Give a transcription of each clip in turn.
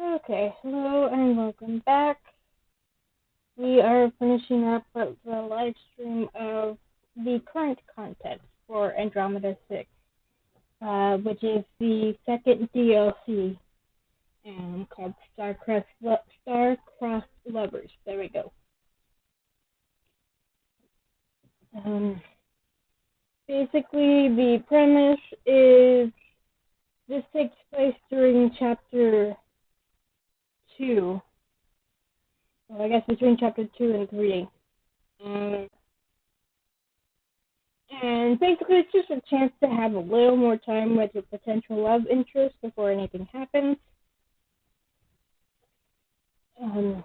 Okay, hello and welcome back. We are finishing up the live stream of the current content for Andromeda 6, which is the second DLC called Star-Crossed Lovers. There we go. Basically, the premise is this takes place during Chapter 2. Well, I guess between Chapter 2 and 3. And basically, it's just a chance to have a little more time with your potential love interest before anything happens. And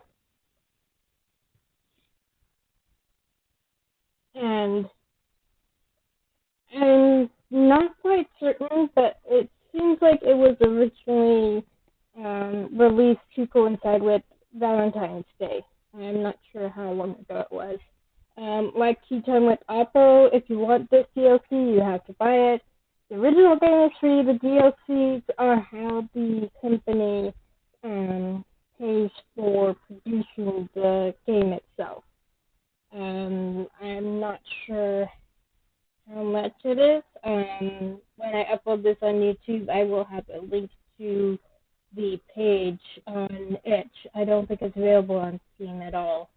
I'm not quite certain, but it seems like it was originally released to coincide with Valentine's Day. I'm not sure how long ago it was. Like Kitalphan with Oppo, if you want this DLC, you have to buy it. The original game is free. The DLCs are how the company pays for producing the game itself. I'm not sure how much it is. When I upload this on YouTube, I will have a link to the page on itch. I don't think it's available on Steam at all.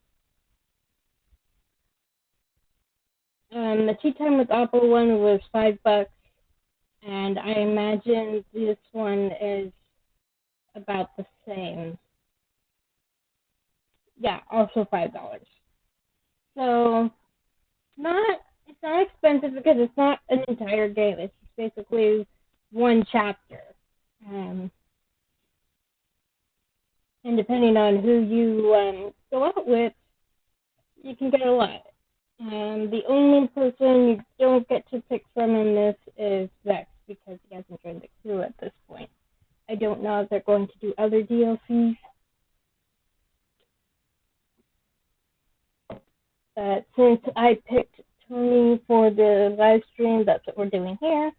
The Tea Time with Oppo one was $5, and I imagine this one is about the same. Yeah, also $5. So it's not expensive because it's not an entire game. It's basically one chapter. And depending on who you go out with, you can get a lot. The only person you don't get to pick from in this is Vex because he hasn't joined the crew at this point. I don't know if they're going to do other DLCs. But since I picked Tony for the live stream, that's what we're doing here.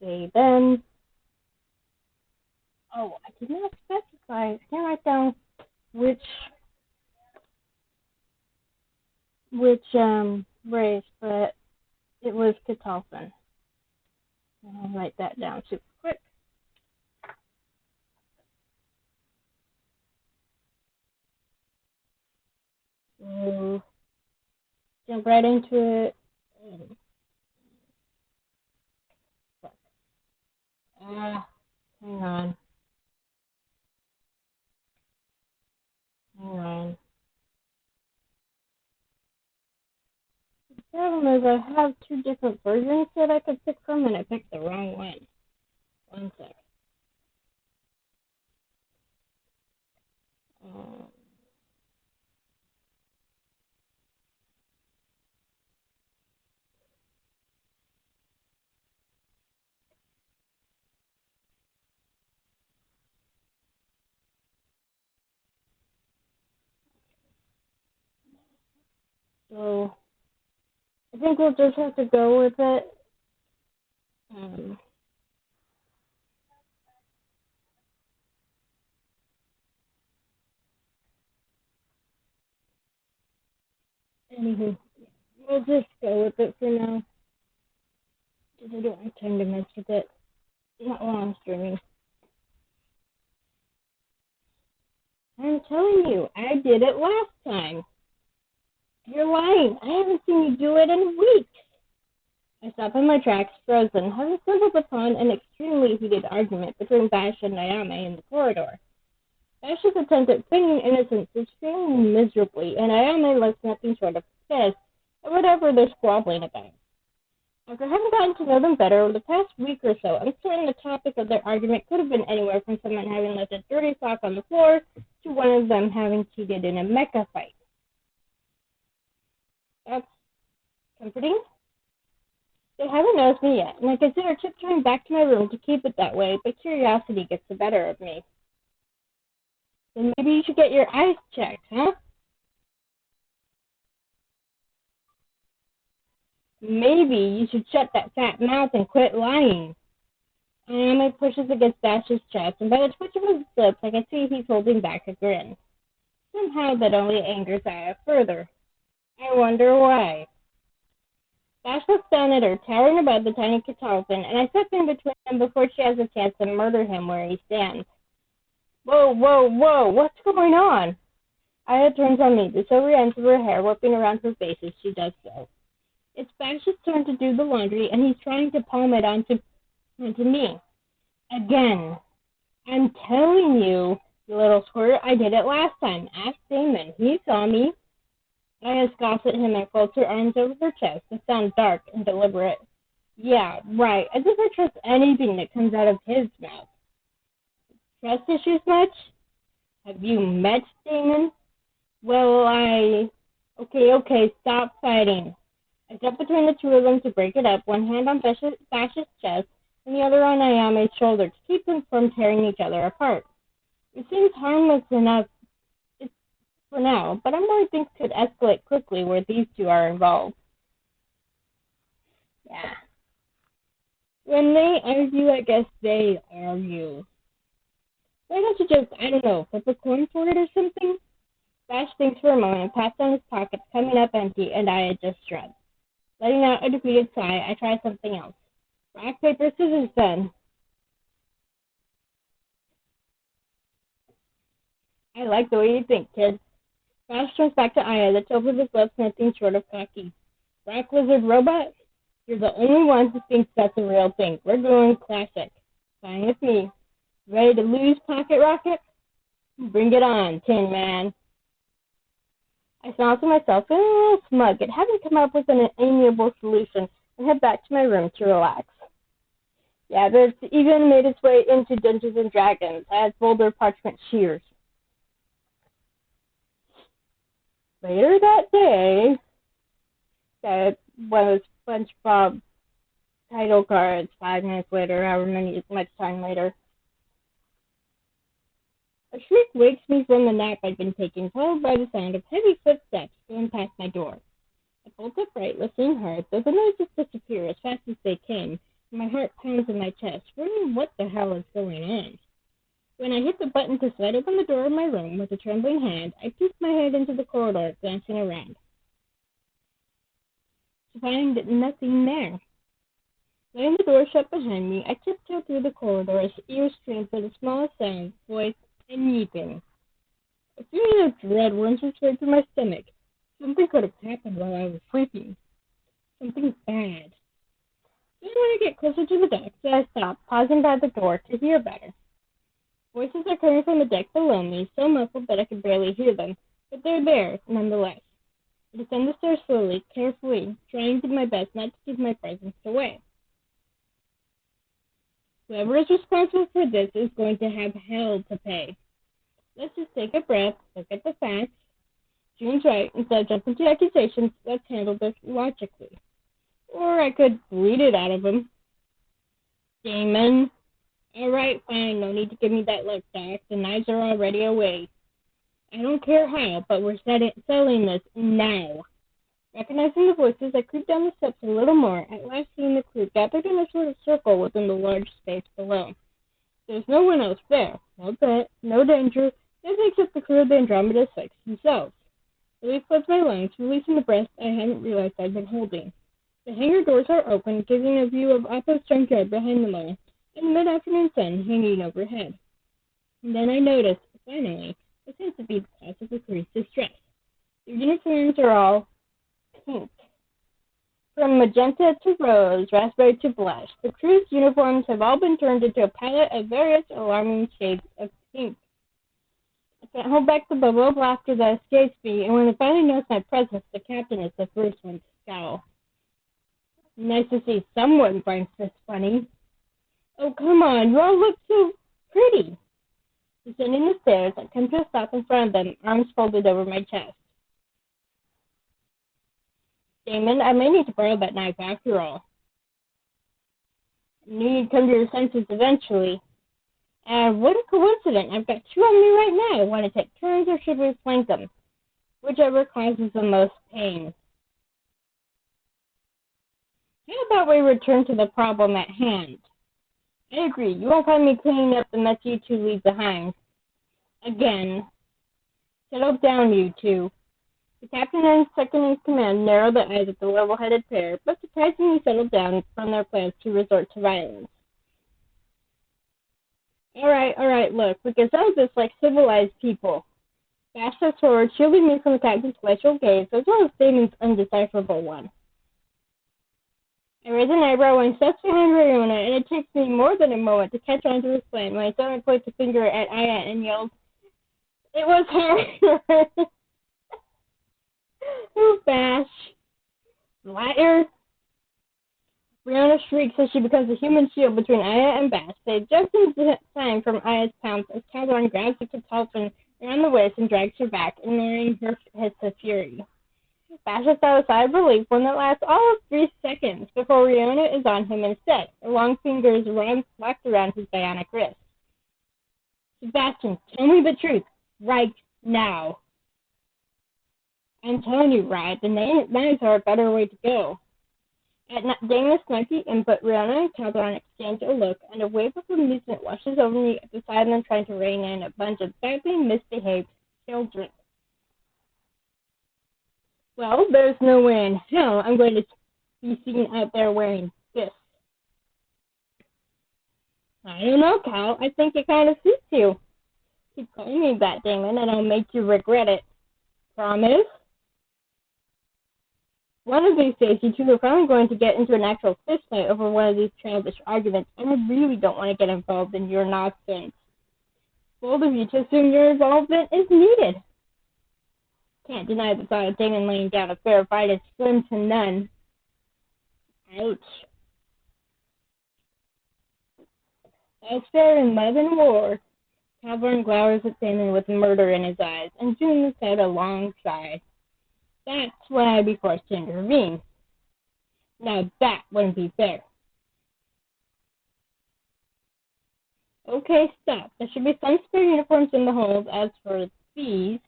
Say then. Oh, I did not specify. I can't write down which race, but it was Kitalphan. I'll write that down super quick. So, jump right into it. Hang on. The problem is I have two different versions that I could pick from, and I picked the wrong one. One sec. So I think we'll just have to go with it. Anywho, we'll just go with it for now. Because I don't have time to mess with it. Not while I'm streaming. I'm telling you, I did it last time. You're lying. I haven't seen you do it in weeks. I stopped in my tracks, frozen, having stumbled upon an extremely heated argument between Bash and Ayame in the corridor. Bash's attempt at feigning innocence is failing miserably, and Ayame looks nothing short of pissed at whatever they're squabbling about. After having gotten to know them better over the past week or so, I'm certain the topic of their argument could have been anywhere from someone having left a dirty sock on the floor to one of them having cheated in a mecha fight. That's comforting. They haven't noticed me yet, and I consider tiptoeing back to my room to keep it that way, but curiosity gets the better of me. Then maybe you should get your eyes checked, huh? Maybe you should shut that fat mouth and quit lying. Ayame pushes against Dash's chest, and by the twitch of his lips, I can see he's holding back a grin. Somehow that only angers Aya further. I wonder why. Dash looks down at her, towering above the tiny Kitalphan, and I step in between them before she has a chance to murder him where he stands. Whoa, whoa, whoa, what's going on? Aya turns on me, the silvery ends of her hair whipping around her face as she does so. It's Bash's turn to do the laundry, and he's trying to palm it onto me. Again. I'm telling you, you little squirt, I did it last time. Ask Damon. He saw me. Aya scoffs at him and folds her arms over her chest to sound dark and deliberate. Yeah, right. As if I trust anything that comes out of his mouth. Trust issues much? Have you met Damon? Well, Okay, stop fighting. I step between the two of them to break it up, one hand on Bash's chest and the other on Ayame's shoulder to keep them from tearing each other apart. It seems harmless enough for now, but I'm worried things could escalate quickly where these two are involved. Yeah. When they argue, I guess they argue. Why don't you just, I don't know, flip a coin for it or something? Bash thinks for a moment and pats down his pockets, coming up empty, and I just shrugged. Letting out a defeated sigh, I try something else. Rock, paper, scissors, then. I like the way you think, kid. Bash turns back to Aya, the tip of his lips nothing short of cocky. Rock, lizard, robot? You're the only one who thinks that's a real thing. We're going classic. Fine with me. Ready to lose, Pocket Rocket? Bring it on, Tin Man. I smile to myself, feeling a little smug at having come up with an amiable solution, and head back to my room to relax. Yeah, it's even made its way into Dungeons and Dragons as Boulder Parchment Shears. Later that day, that was SpongeBob title cards 5 minutes later, however much time later. A shriek wakes me from the nap I'd been taking, followed by the sound of heavy footsteps going past my door. I bolt upright, listening hard, though the noises disappear as fast as they came, and my heart pounds in my chest, wondering what the hell is going on. When I hit the button to slide open the door of my room with a trembling hand, I peeked my head into the corridor, glancing around. To find nothing there. Letting the door shut behind me, I tiptoed through the corridor as ears strained for the smallest sound, voice, and weeping. A feeling of dread runs its way through my stomach. Something could have happened while I was sleeping. Something bad. Then when I get closer to the deck, I stop, pausing by the door to hear better. Voices are coming from the deck below me, so muffled that I can barely hear them, but they're there, nonetheless. I descend the stairs slowly, carefully, trying to do my best not to give my presence away. Whoever is responsible for this is going to have hell to pay. Let's just take a breath, look at the facts. June's right. Instead of jumping to accusations, let's handle this logically. Or I could bleed it out of him. Damon. All right, fine. No need to give me that look back. The knives are already away. I don't care how, but we're selling this now. Recognizing the voices, I creeped down the steps a little more, at last seeing the crew gathered in a sort of circle within the large space below. There's no one else there. No threat, no danger, nothing except the crew of the Andromeda Six themselves. Relief floods my lungs, releasing the breath I hadn't realized I'd been holding. The hangar doors are open, giving a view of Appo's junkyard behind them all, and the mid-afternoon sun hanging overhead. And then I noticed, finally, what seems to be the cause of the crew's distress. Their uniforms are all pink. From magenta to rose, raspberry to blush, the crew's uniforms have all been turned into a palette of various alarming shades of pink. I can't hold back the bubble of laughter that escapes me, and when they finally notice my presence, the captain is the first one to scowl. Nice to see someone finds this funny. Oh, come on, you all look so pretty. Descending the stairs, I come to a stop in front of them, arms folded over my chest. Damon, I may need to borrow that knife after all. I knew you'd come to your senses eventually. And what a coincidence. I've got two on me right now. Want to take turns or should we flank them? Whichever causes the most pain. How about we return to the problem at hand? I agree. You won't find me cleaning up the mess you two leave behind. Again. Settle down, you two. The captain and second in command narrowed their eyes at the level-headed pair, but surprisingly settled down from their plans to resort to violence. All right, look, we can settle this like civilized people. Bash steps forward, shielding me from the captain's glacial gaze, as well as Damon's undecipherable one. I raise an eyebrow when he steps behind Riona, and it takes me more than a moment to catch on to his plan when I suddenly points a finger at Aya and yells, "It was her!" Oh, Bash. Liar. Riona shrieks as she becomes a human shield between Aya and Bash. They just in time from Aya's pounce as Tilaari grabs the Kitalphan around the waist and drags her back, ignoring her hits of fury. Bash lets out a sigh of relief when it lasts all of 3 seconds before Riona is on him instead, her long fingers locked around his bionic wrist. Sebastian, tell me the truth, right now. I'm telling you, Riot, the knives are a better way to go. At Dana's snarky input, Rihanna and Calderon exchange a look, and a wave of amusement washes over me beside them, trying to rein in a bunch of badly misbehaved children. Well, there's no way in hell I'm going to be seen out there wearing this. I don't know, Cal. I think it kind of suits you. Keep calling me that, Damon, and I'll make you regret it. Promise? One of these days, you two are probably going to get into an actual fistfight over one of these childish arguments, and I really don't want to get involved in your nonsense. Bold of you to assume your involvement is needed. Can't deny the thought of Damon laying down a fair fight is slim to none. Ouch. That's fair in love and war. Calvin glowers at Damon with murder in his eyes, and June lets out a long sigh. That's when I'd be forced to intervene. Now that wouldn't be fair. Okay, stop. There should be some spare uniforms in the hold. As for these,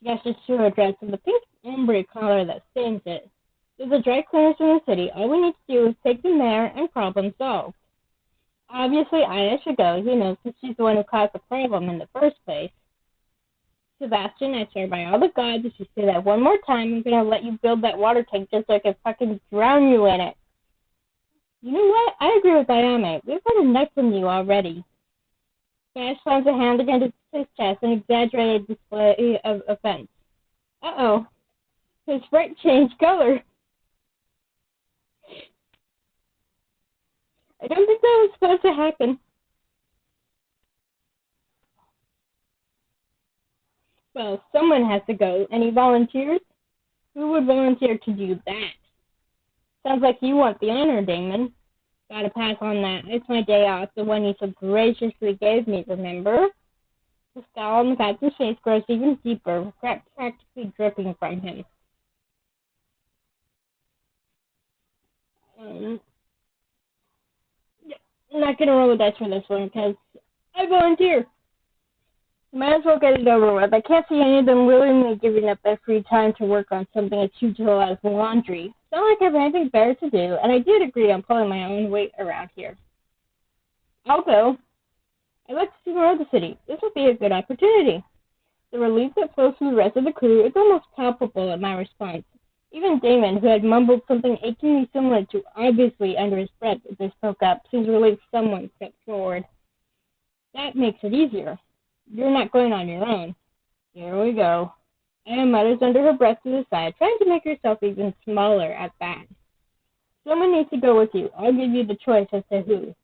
she gestures to her dress and the pink ombre collar that stains it. There's a dry cleaners in the city. All we need to do is take them there and problem solved. Obviously, Aya should go, since she's the one who caused the problem in the first place. Sebastian, I swear by all the gods, if you say that one more time, I'm going to let you build that water tank just so I can fucking drown you in it. You know what? I agree with Ayame. We've had enough from you already. Bash slams a hand against his chest, an exaggerated display of offense. Uh-oh. His sprite changed color. I don't think that was supposed to happen. Well, someone has to go. Any volunteers? Who would volunteer to do that? Sounds like you want the honor, Damon. Gotta pass on that. It's my day off, the one you so graciously gave me, remember? The scowl on the captain's face grows even deeper, practically dripping from him. I'm not gonna roll the dice for this one, because I volunteer. Might as well get it over with. I can't see any of them willingly giving up their free time to work on something as futile as laundry. It's not like I have anything better to do, and I did agree on pulling my own weight around here. I'll go. I'd like to see more of the city. This will be a good opportunity. The relief that flows through the rest of the crew is almost palpable at my response. Even Damon, who had mumbled something achingly similar to obviously under his breath as they spoke up, seems relieved someone stepped forward. That makes it easier. You're not going on your own. Here we go. Anna mutters under her breath to the side, trying to make herself even smaller at that. Someone needs to go with you. I'll give you the choice as to who.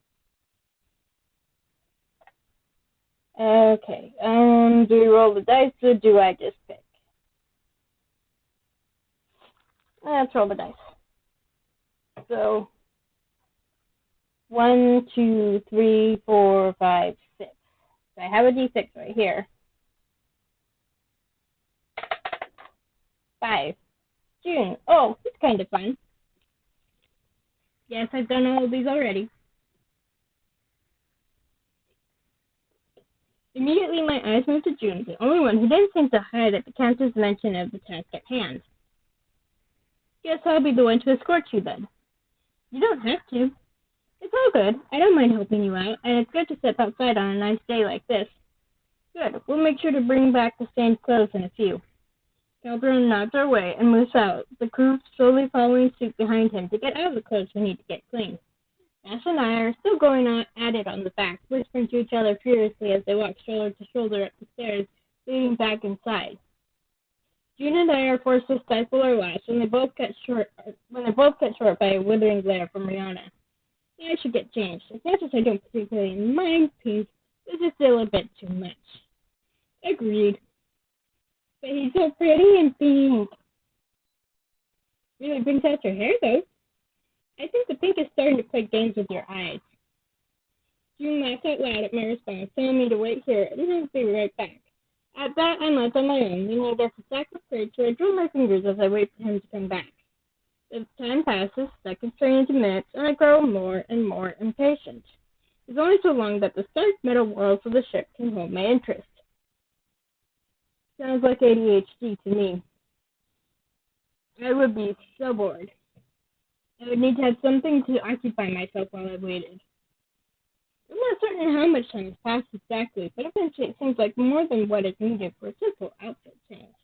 Okay. Do we roll the dice or do I just pick? Let's roll the dice. So, 1, 2, 3, 4, 5, 6. So I have a D6 right here. 5. June. Oh, it's kind of fun. Yes, I've done all of these already. Immediately, my eyes moved to June, the only one who didn't seem to hide at the captain's mention of the task at hand. Guess I'll be the one to escort you then. You don't have to. It's all good. I don't mind helping you out, and it's good to step outside on a nice day like this. Good. We'll make sure to bring back the stained clothes in a few. Calderon nods our way and moves out, the crew slowly following suit behind him to get out of the clothes we need to get clean. Ash and I are still going on at it on the back, whispering to each other furiously as they walk shoulder to shoulder up the stairs, leading back inside. June and I are forced to stifle our laughs when they're both cut short by a withering glare from Rihanna. I should get changed. As much as I don't particularly mind pink, this is still a bit too much. Agreed. But he's so pretty and pink. Really brings out your hair, though. I think the pink is starting to play games with your eyes. June laughed out loud at my response, telling me to wait here and I'll be right back. At that, I'm left on my own, leaning against a stack of crates where I drill my fingers as I wait for him to come back. As time passes, seconds turn into minutes, and I grow more and more impatient. It's only so long that the stark metal walls of the ship can hold my interest. Sounds like ADHD to me. I would be so bored. I would need to have something to occupy myself while I waited. I'm not certain how much time has passed exactly, but eventually it seems like more than what is needed for a simple outfit change.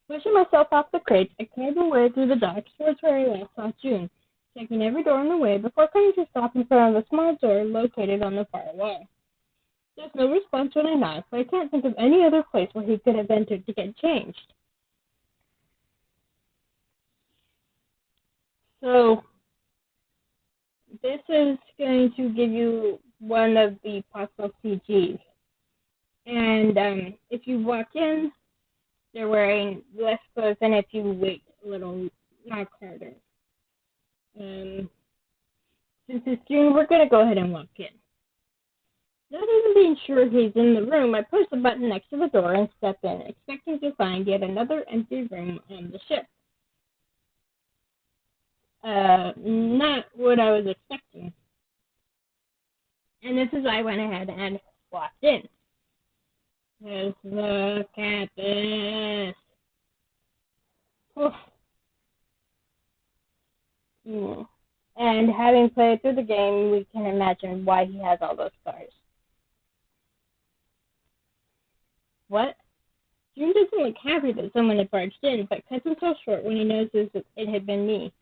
Pushing myself off the crates, I carve my way through the docks towards where I last saw June, checking every door on the way before coming to stop in front of a small door located on the far wall. There's no response when I knock, but I can't think of any other place where he could have entered to get changed. So, this is going to give you one of the possible CGs. And if you walk in, they're wearing less clothes than if you wait a little, knock harder. Since it's June, we're going to go ahead and walk in. Not even being sure he's in the room, I push the button next to the door and step in, expecting to find yet another empty room on the ship. Not what I was expecting. And this is why I went ahead and walked in. Just look at this. And having played through the game, we can imagine why he has all those scars. What? June doesn't look happy that someone had barged in, but cuts himself short when he notices that it had been me.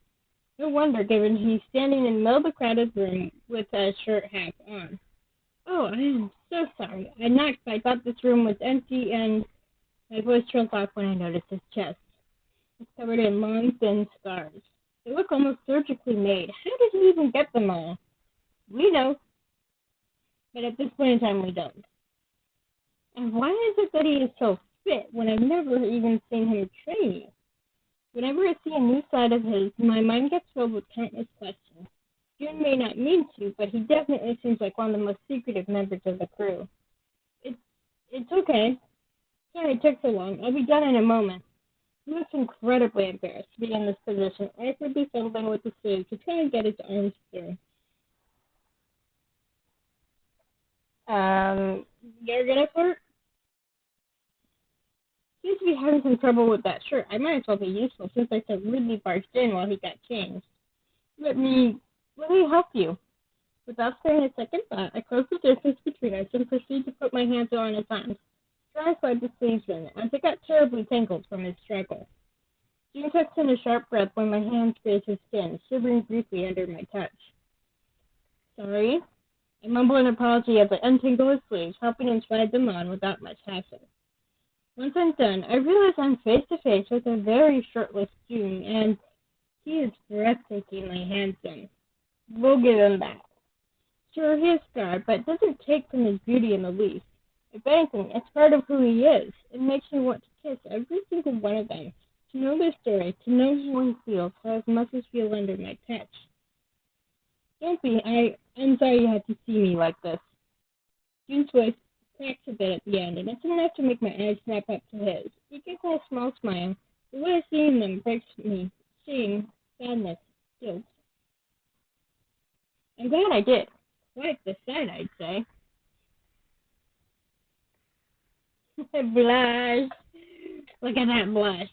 No wonder, given he's standing in the middle of the crowded room with a shirt half on. Oh, I am so sorry. I knocked, but I thought this room was empty, and my voice trails off when I noticed his chest. It's covered in long, thin scars. They look almost surgically made. How did he even get them all? We know, but at this point in time, we don't. And why is it that he is so fit when I've never even seen him training? Whenever I see a new side of his, my mind gets filled with countless questions. June may not mean to, but he definitely seems like one of the most secretive members of the crew. It's okay. Sorry it took so long. I'll be done in a moment. He looks incredibly embarrassed to be in this position, awkwardly fumbling with the sleeve to try and get his arms through. You're gonna flirt? Seems to be having some trouble with that shirt. I might as well be useful since I so rudely barged in while he got changed. Let me help you. Without sparing a second thought, I closed the distance between us and proceeded to put my hands on his arms, trying to slide the sleeves in, as it got terribly tangled from his struggle. June tucks in a sharp breath when my hands grazed his skin, shivering briefly under my touch. Sorry. I mumble an apology as I untangle his sleeves, helping him slide them on without much hassle. Once I'm done, I realize I'm face to face with a very shirtless June, and he is breathtakingly handsome. We'll give him that. Sure, he is scarred, but it doesn't take from his beauty in the least. If anything, it's part of who he is. It makes me want to kiss every single one of them, to know their story, to know how he feels, how his muscles feel under my touch. Don't be. I'm sorry you had to see me like this. June's voice cracks a bit at the end, and it's enough to make my eyes snap up to his. He gives me a small smile. The way seeing them breaks me. Shame, sadness, guilt. I'm glad I did. Quite the sight, I'd say. Blush. Look at that blush.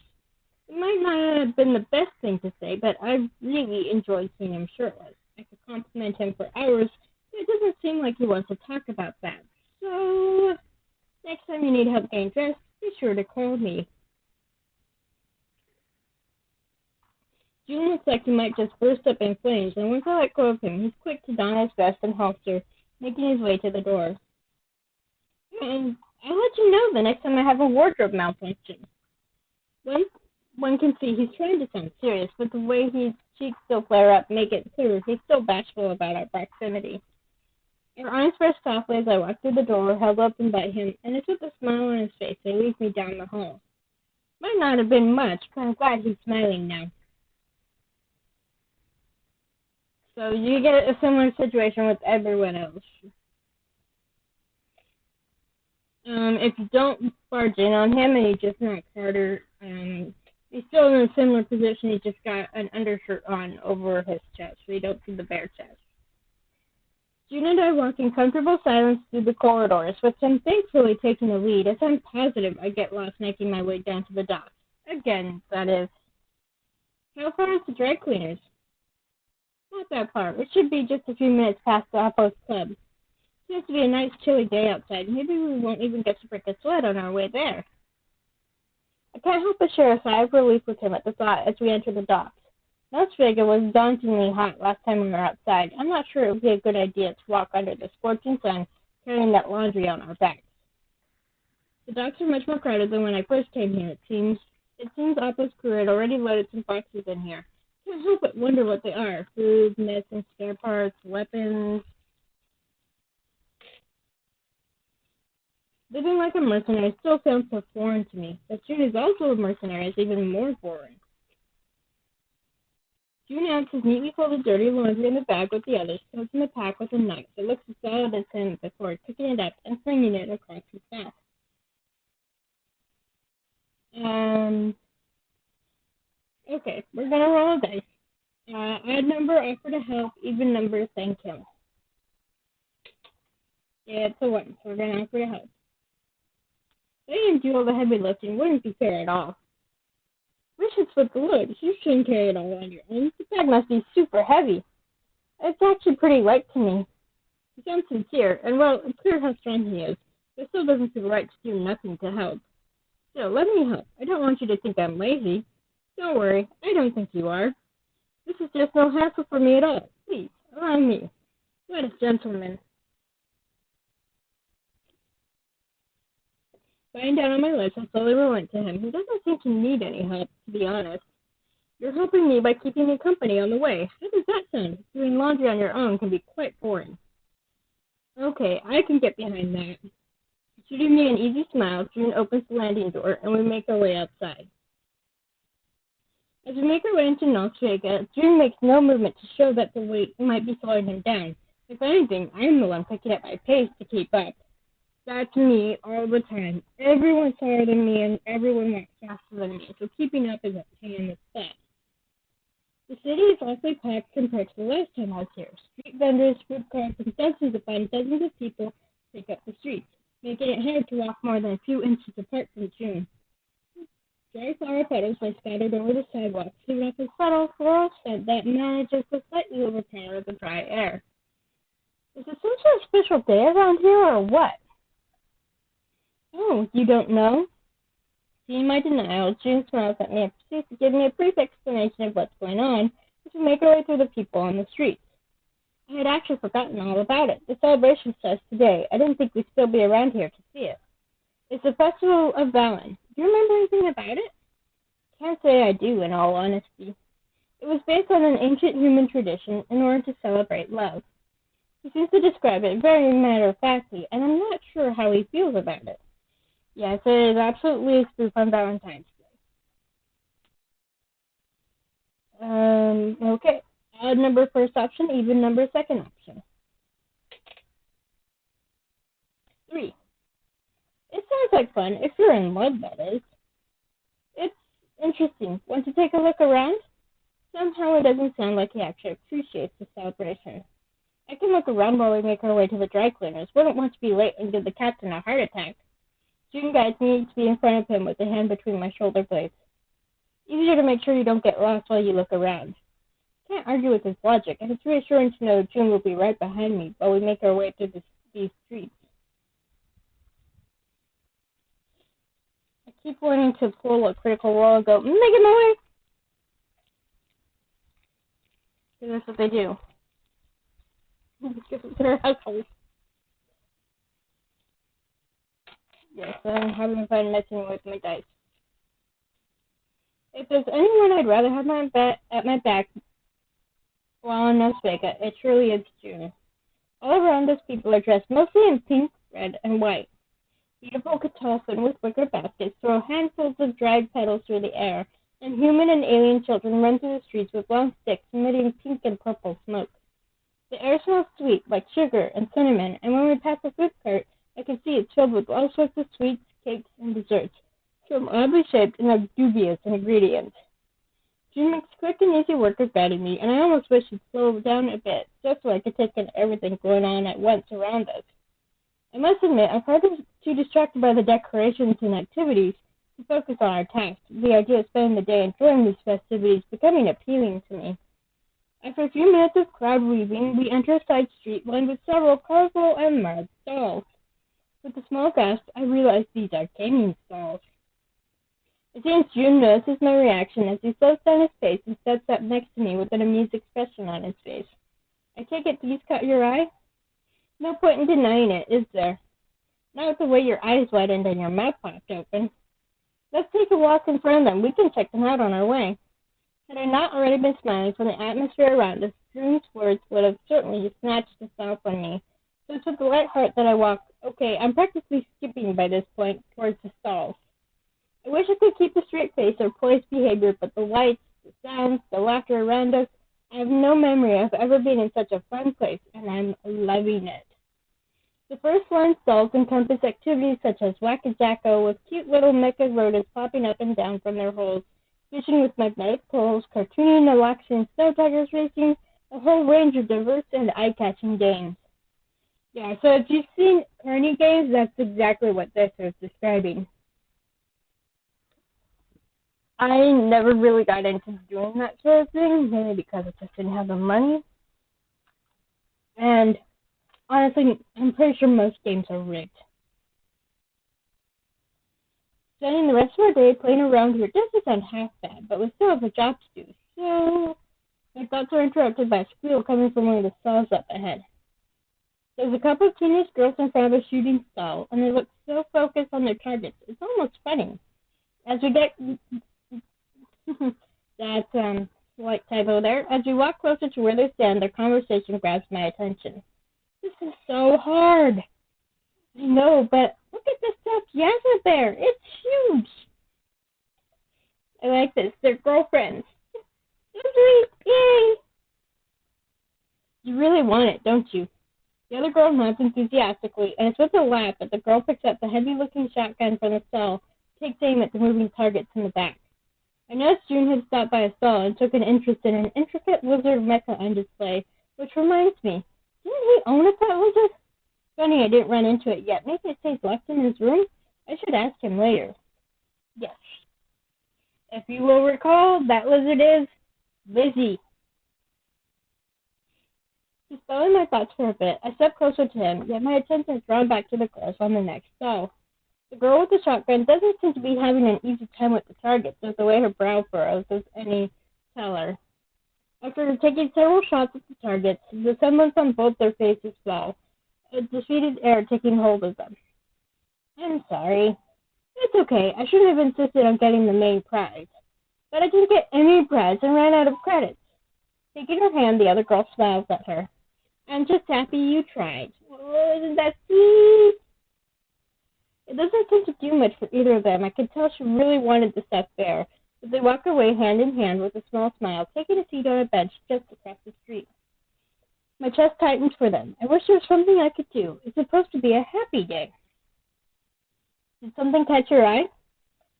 It might not have been the best thing to say, but I really enjoyed seeing him shirtless. I could compliment him for hours, but it doesn't seem like he wants to talk about that. So, next time you need help getting dressed, be sure to call me. June looks like he might just burst up in flames, and once I let go of him, he's quick to don his vest and holster, making his way to the door. I'll let you know the next time I have a wardrobe malfunction. One can see he's trying to sound serious, but the way his cheeks still flare up make it clear he's still bashful about our proximity. Our arms brushed softly as I walked through the door, held open by him, and it's with a smile on his face they lead me down the hall. Might not have been much, but I'm glad he's smiling now. So you get a similar situation with everyone else. If you don't barge in on him and he just knocks harder, he's still in a similar position. He just got an undershirt on over his chest, so you don't see the bare chest. June and I walk in comfortable silence through the corridors, with him thankfully taking the lead, as I'm positive I get lost making my way down to the docks. Again, that is. How far is the dry cleaners? Not that far. It should be just a few minutes past the Outpost Club. It seems to be a nice chilly day outside. Maybe we won't even get to break a sweat on our way there. I can't help but share a sigh of relief with him at the thought as we enter the docks. Las Vegas was dauntingly hot last time we were outside. I'm not sure it would be a good idea to walk under the scorching sun carrying that laundry on our backs. The docks are much more crowded than when I first came here, it seems. It seems Oppo's crew had already loaded some boxes in here. I can't help but wonder what they are. Food, medicine, spare parts, weapons. Living like a mercenary still sounds so foreign to me. That June is also a mercenary is even more foreign. June adds his neatly folded dirty laundry in the bag with the others, throws in the pack with a knife that looks as solid as him before picking it up and flinging it across his back. Okay, we're gonna roll a dice. Odd number, offer to help. Even number, thank him. Yeah, it's a 1, so we're gonna offer to help. Letting him do all the heavy lifting wouldn't be fair at all. We should split the load. You shouldn't carry it all on your own. The bag must be super heavy. It's actually pretty light to me. He sounds sincere, and well, it's clear how strong he is. But still doesn't feel right to do nothing to help. So, let me help. I don't want you to think I'm lazy. Don't worry, I don't think you are. This is just no hassle for me at all. Please, allow me. What a gentleman. Lying down on my lips, I slowly relent to him. He doesn't seem to need any help, to be honest. You're helping me by keeping me company on the way. How does that sound? Doing laundry on your own can be quite boring. Okay, I can get behind that. Shooting me an easy smile, June opens the landing door, and we make our way outside. As we make our way into Las Vegas, June makes no movement to show that the weight might be slowing him down. If anything, I'm the one picking up my pace to keep up. That's me all the time. Everyone's taller than me, and everyone walks faster than me, so keeping up is a pain in the butt. The city is awfully packed compared to the last time I was here. Street vendors, food carts, and dozens upon dozens of people take up the streets, making it hard to walk more than a few inches apart from June. Dry flower petals lie scattered over the sidewalk, giving off a subtle floral scent that manages to slightly overpower the dry air. Is this some sort of special day around here, or what? Oh, you don't know? Seeing my denial, June smiles at me and proceeds to give me a brief explanation of what's going on as we make our way through the people on the streets. I had actually forgotten all about it. The celebration starts today. I didn't think we'd still be around here to see it. It's the Festival of Valen. Do you remember anything about it? Can't say I do, in all honesty. It was based on an ancient human tradition in order to celebrate love. He seems to describe it very matter-of-factly, and I'm not sure how he feels about it. Yes, it is absolutely a spoof on Valentine's Day. Okay. Odd number first option, even number second option. 3. It sounds like fun, if you're in love, that is. It's interesting. Want to take a look around? Somehow it doesn't sound like he actually appreciates the celebration. I can look around while we make our way to the dry cleaners. Wouldn't want to be late and give the captain a heart attack. June guides me to be in front of him with a hand between my shoulder blades. Easier to make sure you don't get lost while you look around. Can't argue with his logic, and it's reassuring to know June will be right behind me while we make our way through these streets. I keep wanting to pull a critical roll and go, make it my way! Because that's what they do. They're assholes. Yes, I'm having fun messing with my dice. If there's anyone I'd rather have at my back while in Las Vegas, it truly is June. All around us, people are dressed mostly in pink, red, and white. Beautiful Kitalphan with wicker baskets throw handfuls of dried petals through the air, and human and alien children run through the streets with long sticks emitting pink and purple smoke. The air smells sweet, like sugar and cinnamon, and when we pass a food cart, I can see it's filled with all sorts of sweets, cakes, and desserts, some oddly shaped and of dubious ingredients. June makes quick and easy work of guiding me, and I almost wish she'd slow down a bit, just so I could take in everything going on at once around us. I must admit, I'm far too distracted by the decorations and activities to focus on our task, the idea of spending the day enjoying these festivities becoming appealing to me. After a few minutes of crowd weaving, we enter a side street lined with several colorful and marked stalls. With a small gasp, I realize these are gaming stalls. It seems June notices my reaction as he slows down his pace and steps up next to me with an amused expression on his face. I take it these caught your eye? No point in denying it, is there? Not with the way your eyes widened and your mouth popped open. Let's take a walk in front of them. We can check them out on our way. Had I not already been smiling from the atmosphere around us, June's words would have certainly snatched the smile from me. So it's with a light heart that I walk, okay, I'm practically skipping by this point, towards the stalls. I wish I could keep a straight face or poised behavior, but the lights, the sounds, the laughter around us, I have no memory of ever being in such a fun place, and I'm loving it. The first line stalls encompass activities such as whack-a-jacko, with cute little mecha rodents popping up and down from their holes, fishing with magnetic poles, cartooning, naloxone, snow tigers racing, a whole range of diverse and eye-catching games. Yeah, so if you've seen Carney games, that's exactly what this is describing. I never really got into doing that sort of thing, mainly because I just didn't have the money. And honestly, I'm pretty sure most games are rigged. Spending the rest of our day playing around here doesn't sound half bad, but we still have a job to do. So my thoughts are interrupted by a squeal coming from one of the stalls up ahead. There's a couple of teenage girls in front of a shooting stall, and they look so focused on their targets. It's almost funny. As we get that's slight typo there. As we walk closer to where they stand, their conversation grabs my attention. This is so hard. I know, but look at this stuffed Yasna bear. It's huge. I like this. They're girlfriends. Yay! You really want it, don't you? The other girl nods enthusiastically, and it's with a laugh that the girl picks up the heavy-looking shotgun from the stall, takes aim at the moving targets in the back. I noticed June had stopped by a stall and took an interest in an intricate lizard mecha on display, which reminds me, didn't he own a pet lizard? Funny I didn't run into it yet. Maybe it stays locked in his room? I should ask him later. Yes. If you will recall, that lizard is Lizzie. Dispelling my thoughts for a bit, I stepped closer to him, yet my attention is drawn back to the girls on the next stall. The girl with the shotgun doesn't seem to be having an easy time with the targets, as the way her brow furrows is any teller. After taking several shots at the targets, the semblance on both their faces fell, a defeated air taking hold of them. I'm sorry. It's okay. I shouldn't have insisted on getting the main prize. But I didn't get any prize and ran out of credits. Taking her hand, the other girl smiles at her. I'm just happy you tried. Oh, isn't that sweet? It doesn't seem to do much for either of them. I could tell she really wanted the stuffed bear, but they walk away hand in hand with a small smile, taking a seat on a bench just across the street. My chest tightens for them. I wish there was something I could do. It's supposed to be a happy day. Did something catch your eye?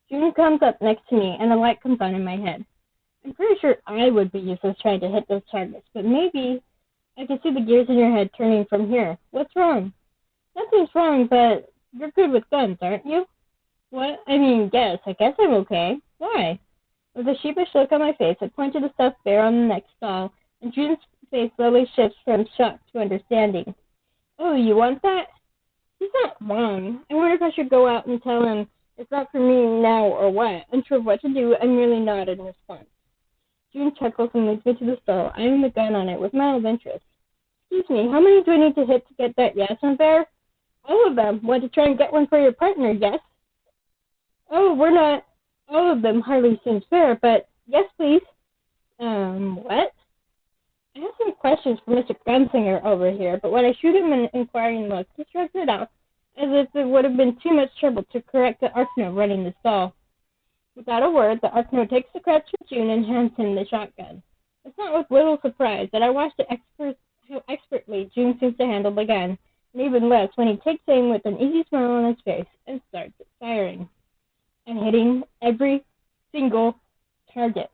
June comes up next to me, and a light comes on in my head. I'm pretty sure I would be useless trying to hit those targets, but maybe I can see the gears in your head turning from here. What's wrong? Nothing's wrong, but you're good with guns, aren't you? What? I mean, yes, I guess I'm okay. Why? With a sheepish look on my face, I point to the stuffed bear on the next stall, and June's face slowly shifts from shock to understanding. Oh, you want that? He's not wrong. I wonder if I should go out and tell him it's not for me now or what. Unsure of what to do, I merely nodded in response. June chuckles and leads me to the stall, eyeing the gun on it with mild interest. Excuse me, how many do I need to hit to get that yes on bear? All of them. Want to try and get one for your partner, yes? Oh, we're not. All of them hardly seems fair, but yes, please. What? I have some questions for Mr. Gunslinger over here, but when I shoot him an inquiring look, he shrugs it off, as if it would have been too much trouble to correct the Archno running the stall. Without a word, the Archno takes the crutch from June and hands him the shotgun. It's not with little surprise that I watched how expertly June seems to handle the gun, and even less when he takes aim with an easy smile on his face and starts firing, and hitting every single target.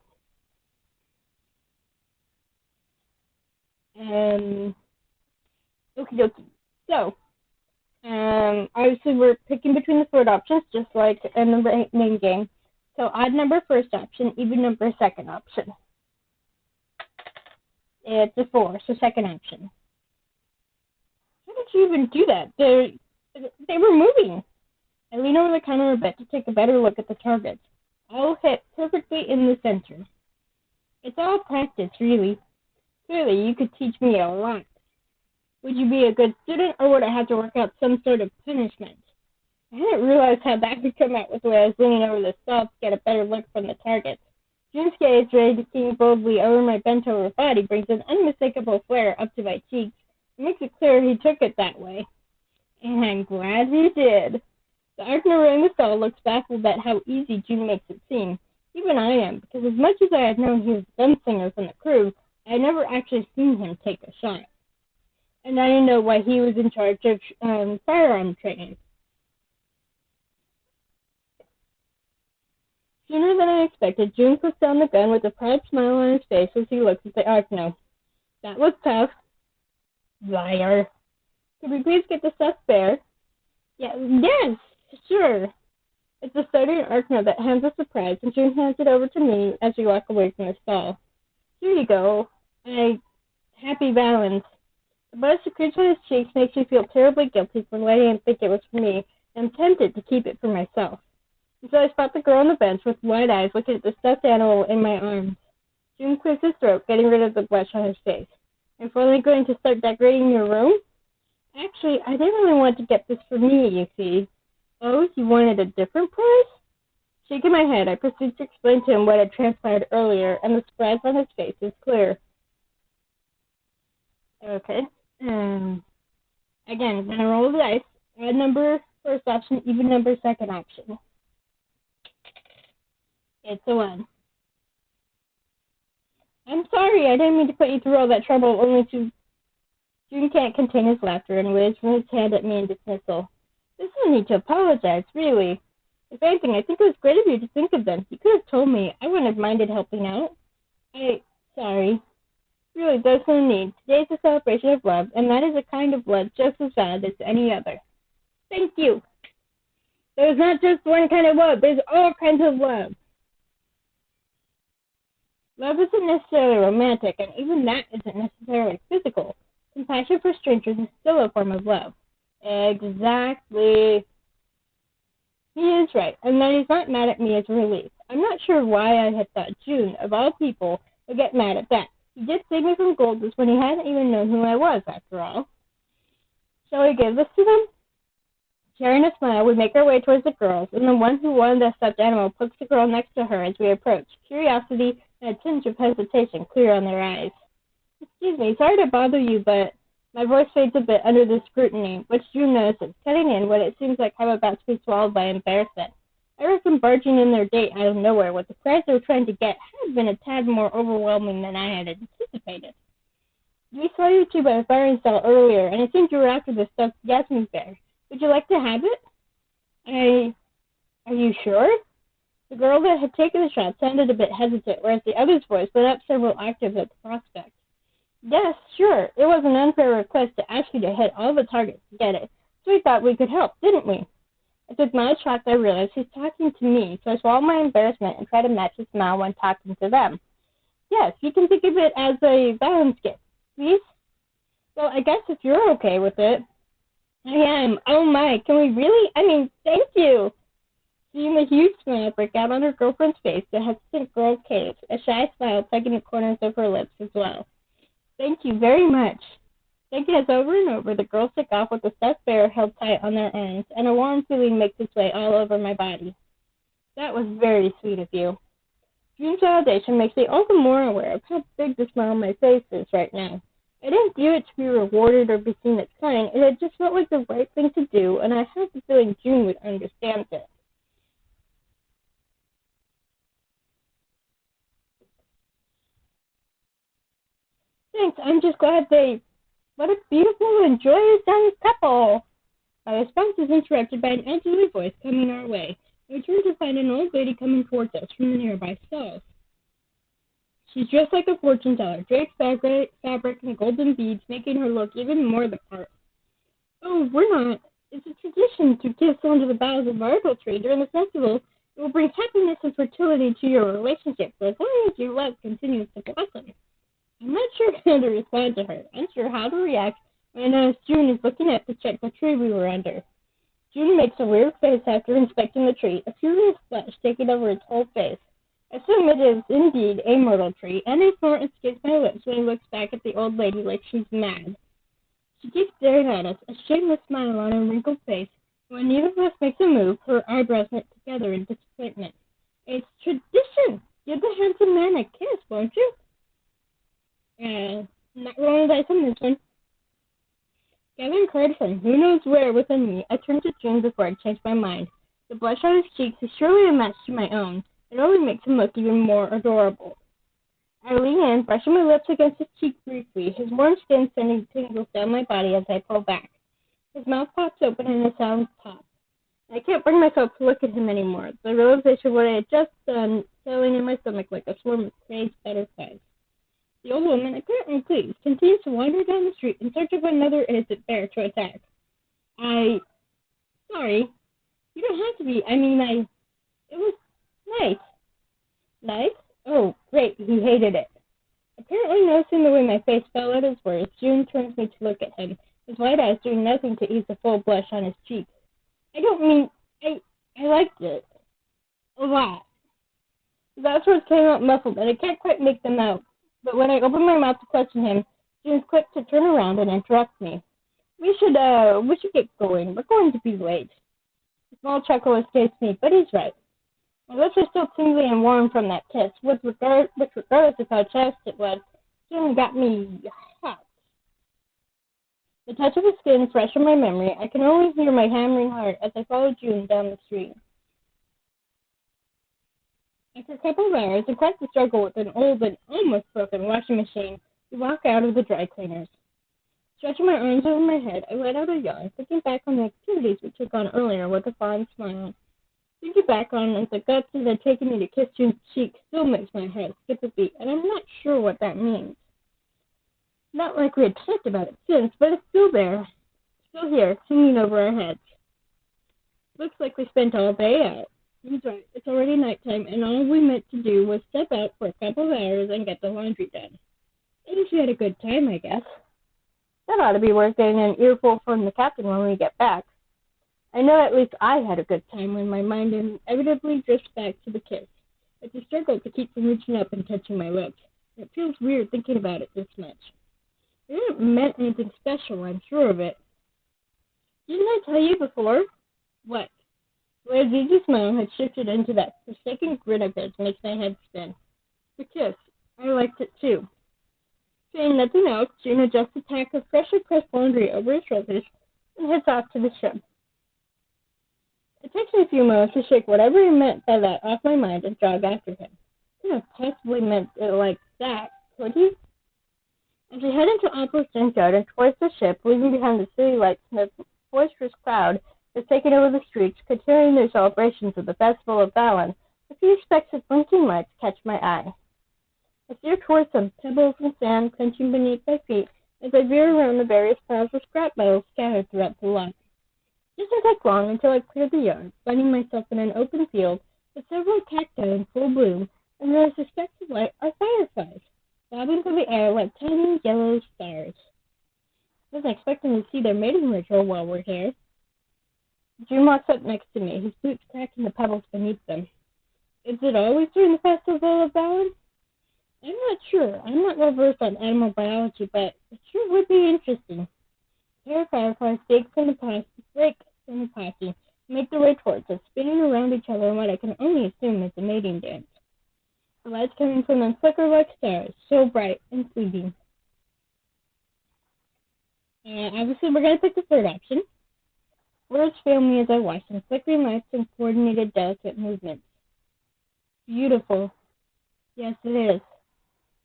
Okie dokie. So, obviously we're picking between the third options, just like in the main game. So, odd number first option, even number second option. It's a 4, so second option. How did you even do that? They were moving. I lean over the counter a bit to take a better look at the targets. All hit perfectly in the center. It's all practice, really. Clearly, you could teach me a lot. Would you be a good student, or would I have to work out some sort of punishment? I hadn't realized how that could come out with the way I was leaning over the stall to get a better look from the targets. June's gaze, ready to king boldly over my bent-over body, brings an unmistakable flare up to my cheeks. It makes it clear he took it that way. And I'm glad he did. The Archno in the stall looks baffled at how easy June makes it seem. Even I am, because as much as I had known he was a gunslinger from the crew, I had never actually seen him take a shot. And I didn't know why he was in charge of firearm training. Sooner than I expected, June puts down the gun with a proud smile on his face as he looks at the Archno. That was tough. Liar. Could we please get the stuffed bear? Yes, sure. It's the stuttering Archno that hands us the prize, and June hands it over to me as we walk away from the stall. Here you go. Happy Valens. The buzz that creeps on his cheeks makes me feel terribly guilty for letting him think it was for me, and I'm tempted to keep it for myself. And so I spot the girl on the bench with wide eyes looking at the stuffed animal in my arms. June clears his throat, getting rid of the blush on his face. I'm finally going to start decorating your room? Actually, I didn't really want to get this for me, you see. Oh, you wanted a different prize? Shaking my head, I proceed to explain to him what had transpired earlier, and the surprise on his face is clear. Okay. Again, gonna roll the dice. Odd number first option, even number second option. It's a 1. I'm sorry, I didn't mean to put you through all that trouble, only to... June can't contain his laughter and waves his hand at me in dismissal. There's no need to apologize, really. If anything, I think it was great of you to think of them. You could have told me. I wouldn't have minded helping out. Sorry. Really, there's no need. Today's a celebration of love, and that is a kind of love just as valid as any other. Thank you. There's not just one kind of love. There's all kinds of love. Love isn't necessarily romantic, and even that isn't necessarily physical. Compassion for strangers is still a form of love. Exactly. He is right, and that he's not mad at me is a relief. I'm not sure why I had thought June, of all people, would get mad at that. He did save me from Goldus when he hadn't even known who I was, after all. Shall we give this to them? Sharing a smile, we make our way towards the girls, and the one who won the stuffed animal pokes the girl next to her as we approach, curiosity and a tinge of hesitation clear on their eyes. Excuse me, sorry to bother you, but my voice fades a bit under the scrutiny, which June notices, cutting in when it seems like I'm about to be swallowed by embarrassment. I reckon barging in their date out of nowhere with the prize they were trying to get had been a tad more overwhelming than I had anticipated. We saw you two by the firing cell earlier, and it seemed you were after the stuffed Jasmine bear. Would you like to have it? Are you sure? The girl that had taken the shot sounded a bit hesitant, whereas the other's voice went up several octaves at the prospect. Yes, sure. It was an unfair request to ask you to hit all the targets to get it, so we thought we could help, didn't we? As with my shock, I realized he's talking to me, so I swallowed my embarrassment and tried to match his smile when talking to them. Yes, you can think of it as a balance gift, please? Well, I guess if you're okay with it. I am. Oh my, can we really? Thank you. Seeing the huge smile break out on her girlfriend's face, the hesitant girl caved, a shy smile tugging the corners of her lips as well. Thank you very much. Thinking as over and over, the girls took off with the stuffed bear held tight on their arms, and a warm feeling makes its way all over my body. That was very sweet of you. June's validation makes me all the more aware of how big the smile on my face is right now. I didn't do it to be rewarded or be seen as kind. It had just felt like the right thing to do, and I had the feeling June would understand it. Thanks, I'm just glad what a beautiful and joyous young couple. My response is interrupted by an elderly voice coming our way. We turn to find an old lady coming towards us from the nearby stalls. She's dressed like a fortune teller, draped fabric and golden beads, making her look even more the part. Oh, we're not. It's a tradition to kiss under the boughs of a myrtle tree during the festival. It will bring happiness and fertility to your relationship for as long as your love continues to blossom. I'm not sure how to respond to her, unsure how to react when I notice June is looking up to check the tree we were under. June makes a weird face after inspecting the tree, a furious flush taking over its whole face. I assume it is indeed a myrtle tree, and a snort escapes my lips when he looks back at the old lady like she's mad. She keeps staring at us, a shameless smile on her wrinkled face. When neither of us makes a move, her eyebrows knit together in disappointment. It's tradition! Give the handsome man a kiss, won't you? Not rolling dice on this one. Gathering courage from who knows where within me, I turned to June before I changed my mind. The blush on his cheeks is surely a match to my own. It only makes him look even more adorable. I lean in, brushing my lips against his cheek briefly, his warm skin sending tingles down my body as I pull back. His mouth pops open and a sound pops. I can't bring myself to look at him anymore. The realization of what I had just done settling in my stomach like a swarm of crazed butterflies. The old woman, apparently pleased, continues to wander down the street in search of another innocent bear to attack. Sorry. You don't have to be. It was nice. Nice? Oh, great. He hated it. Apparently noticing the way my face fell at his words, June turns me to look at him, his white eyes doing nothing to ease the full blush on his cheek. I liked it. A lot. His last words came out muffled, and I can't quite make them out. But when I opened my mouth to question him, June's quick to turn around and interrupt me. We should get going. We're going to be late. A small chuckle escapes me, but he's right. My lips are still tingly and warm from that kiss, which regardless of how chaste it was, June got me hot. The touch of his skin fresh in my memory, I can only hear my hammering heart as I follow June down the street. After a couple of hours, and quite the struggle with an old and almost broken washing machine, we walk out of the dry cleaners. Stretching my arms over my head, I let out a yawn, thinking back on the activities we took on earlier with a fond smile. Thinking back on the guts that had taken me to kiss June's cheek still makes my heart skip a beat, and I'm not sure what that means. Not like we had talked about it since, but it's still there. Still here, hanging over our heads. Looks like we spent all day out. He's right, it's already nighttime, and all we meant to do was step out for a couple of hours and get the laundry done. I guess we had a good time, I guess. That ought to be worth getting an earful from the captain when we get back. I know at least I had a good time when my mind inevitably drifts back to the kiss. It's a struggle to keep from reaching up and touching my lips. It feels weird thinking about it this much. It hadn't meant anything special, I'm sure of it. Didn't I tell you before? What? The Azizi's smile had shifted into that forsaken grin of his makes my head spin. The kiss. I liked it too. Saying nothing else, June adjusts a tack of freshly pressed laundry over his shoulders and heads off to the ship. It takes me a few moments to shake whatever he meant by that off my mind and jog after him. He couldn't have possibly meant it like that, could he? As we head into Opera's junkyard and towards the ship, leaving behind the city lights and the boisterous crowd that's taken over the streets, continuing their celebrations of the Festival of Valen, a few specks of blinking lights catch my eye. I steer towards some pebbles and sand crunching beneath my feet as I veer around the various piles of scrap metal scattered throughout the lot. doesn't take long until I clear the yard, finding myself in an open field with several cacti in full bloom, and the suspects of light are fireflies, bobbing through the air like tiny yellow stars. I wasn't expecting to see their mating ritual while we're here. June walks up next to me, his boots cracking the pebbles beneath them. Is it always during the festival of Valen? I'm not sure. I'm not well versed on animal biology, but it sure would be interesting. A pair of fireflies break from the posse, and make their way towards us, spinning around each other in what I can only assume is a mating dance. The lights coming from them flicker like stars, so bright and fleeting. Obviously, we're going to pick the third option. Words fail me as I watch them, flickering lights and coordinated, delicate movements. Beautiful. Yes, it is.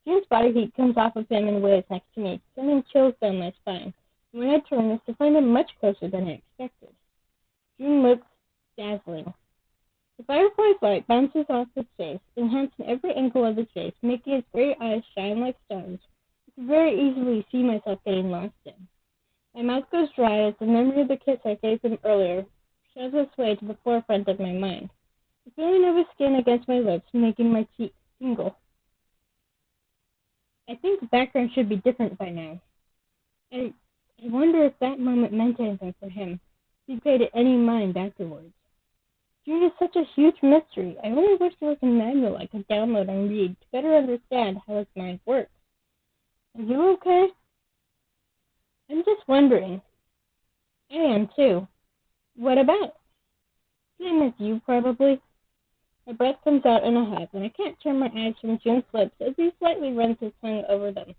June's body heat comes off of him in waves next to me, sending chills down my spine. And when I turn this to find him much closer than I expected. June looks dazzling. The firefly's light bounces off his face, enhancing every angle of his face, making his gray eyes shine like stars. I can very easily see myself getting lost in. My mouth goes dry as the memory of the kiss I gave him earlier shoves its way to the forefront of my mind. The feeling of his skin against my lips making my cheeks tingle. I think the background should be different by now. I wonder if that moment meant anything for him. If he paid it any mind afterwards. June is such a huge mystery. I only wish there was a manual I could download and read to better understand how his mind works. Are you okay? I'm just wondering. I am too. What about? Same as you, probably. My breath comes out in a huff, and I can't turn my eyes from June's lips as he slightly runs his tongue over them.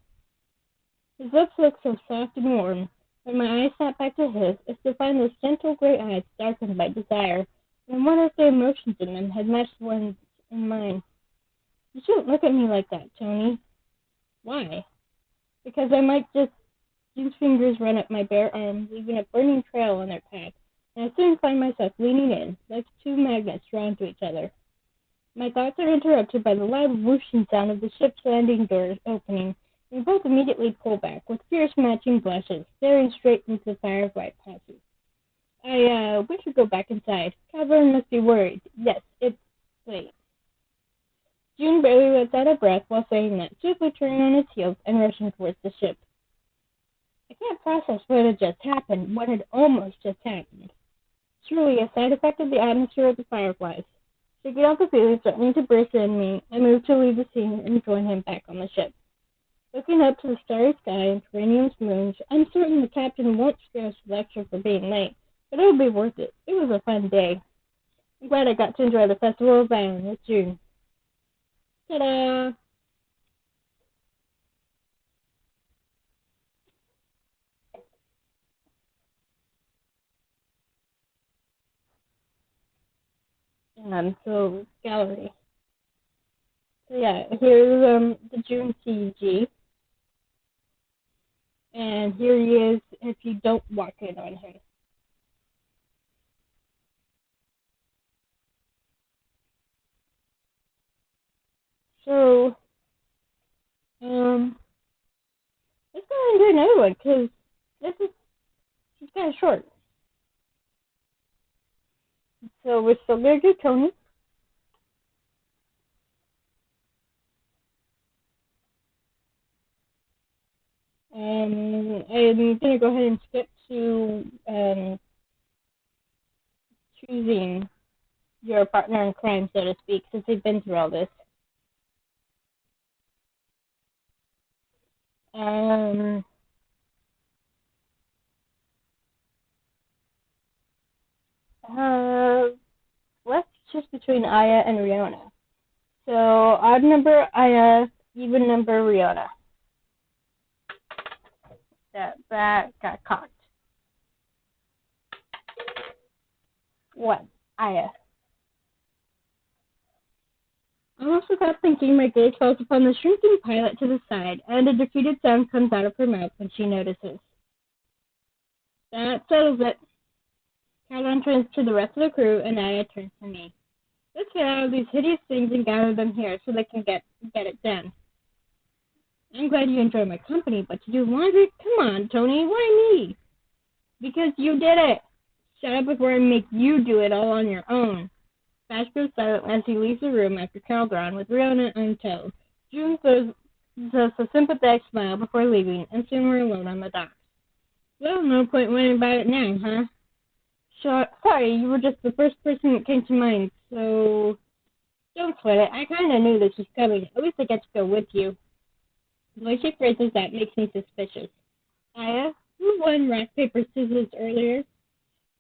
His lips look so soft and warm. When my eyes snap back to his, it's to find those gentle gray eyes darkened by desire, and I wonder if the emotions in them had matched the ones in mine. You shouldn't look at me like that, Tony. Why? Because I might just... June's fingers run up my bare arm, leaving a burning trail on their path, and I soon find myself leaning in, like two magnets drawn to each other. My thoughts are interrupted by the loud whooshing sound of the ship's landing doors opening, and we both immediately pull back, with fierce matching blushes, staring straight into the firefly posse. We should go back inside. Calvin must be worried. Yes, it's late. June barely lets out a breath while saying that, swiftly turning on his heels and rushing towards the ship. I can't process what had just happened, what had almost just happened. Surely a side effect of the atmosphere of the fireflies. Shaking off the feelings threatening to burst in me, I moved to leave the scene and join him back on the ship. Looking up to the starry sky and Terranium's moons, I'm certain the captain won't spare us a lecture for being late, but it'll be worth it. It was a fun day. I'm glad I got to enjoy the Festival of Valen with June. Ta-da! So gallery. So yeah, here's the June CG. And here he is if you don't walk in on him. So, let's go ahead and do another one, because she's kind of short. So we're still going to do Tony. I'm going to go ahead and skip to choosing your partner in crime, so to speak, since they've been through all this. Let's choose between Aya and Riona. So odd number Aya, even number Riona. That got cocked. 1. Aya. Almost without thinking, my gaze falls upon the shrinking pilot to the side, and a defeated sound comes out of her mouth when she notices. That settles it. Caroline turns to the rest of the crew, and Aya turns to me. Let's get out of these hideous things and gather them here so they can get it done. I'm glad you enjoy my company, but to do laundry? Come on, Tony, why me? Because you did it. Shut up before I make you do it all on your own. Bash goes silent as he leaves the room after Caldron with Riona on tow. June throws just a sympathetic smile before leaving, and soon we're alone on the docks. Well, no point worrying about it now, huh? Sure, sorry, you were just the first person that came to mind, so don't sweat it. I kind of knew that she's coming. At least I get to go with you. The way she phrases that makes me suspicious. Aya, who won rock, paper, scissors earlier?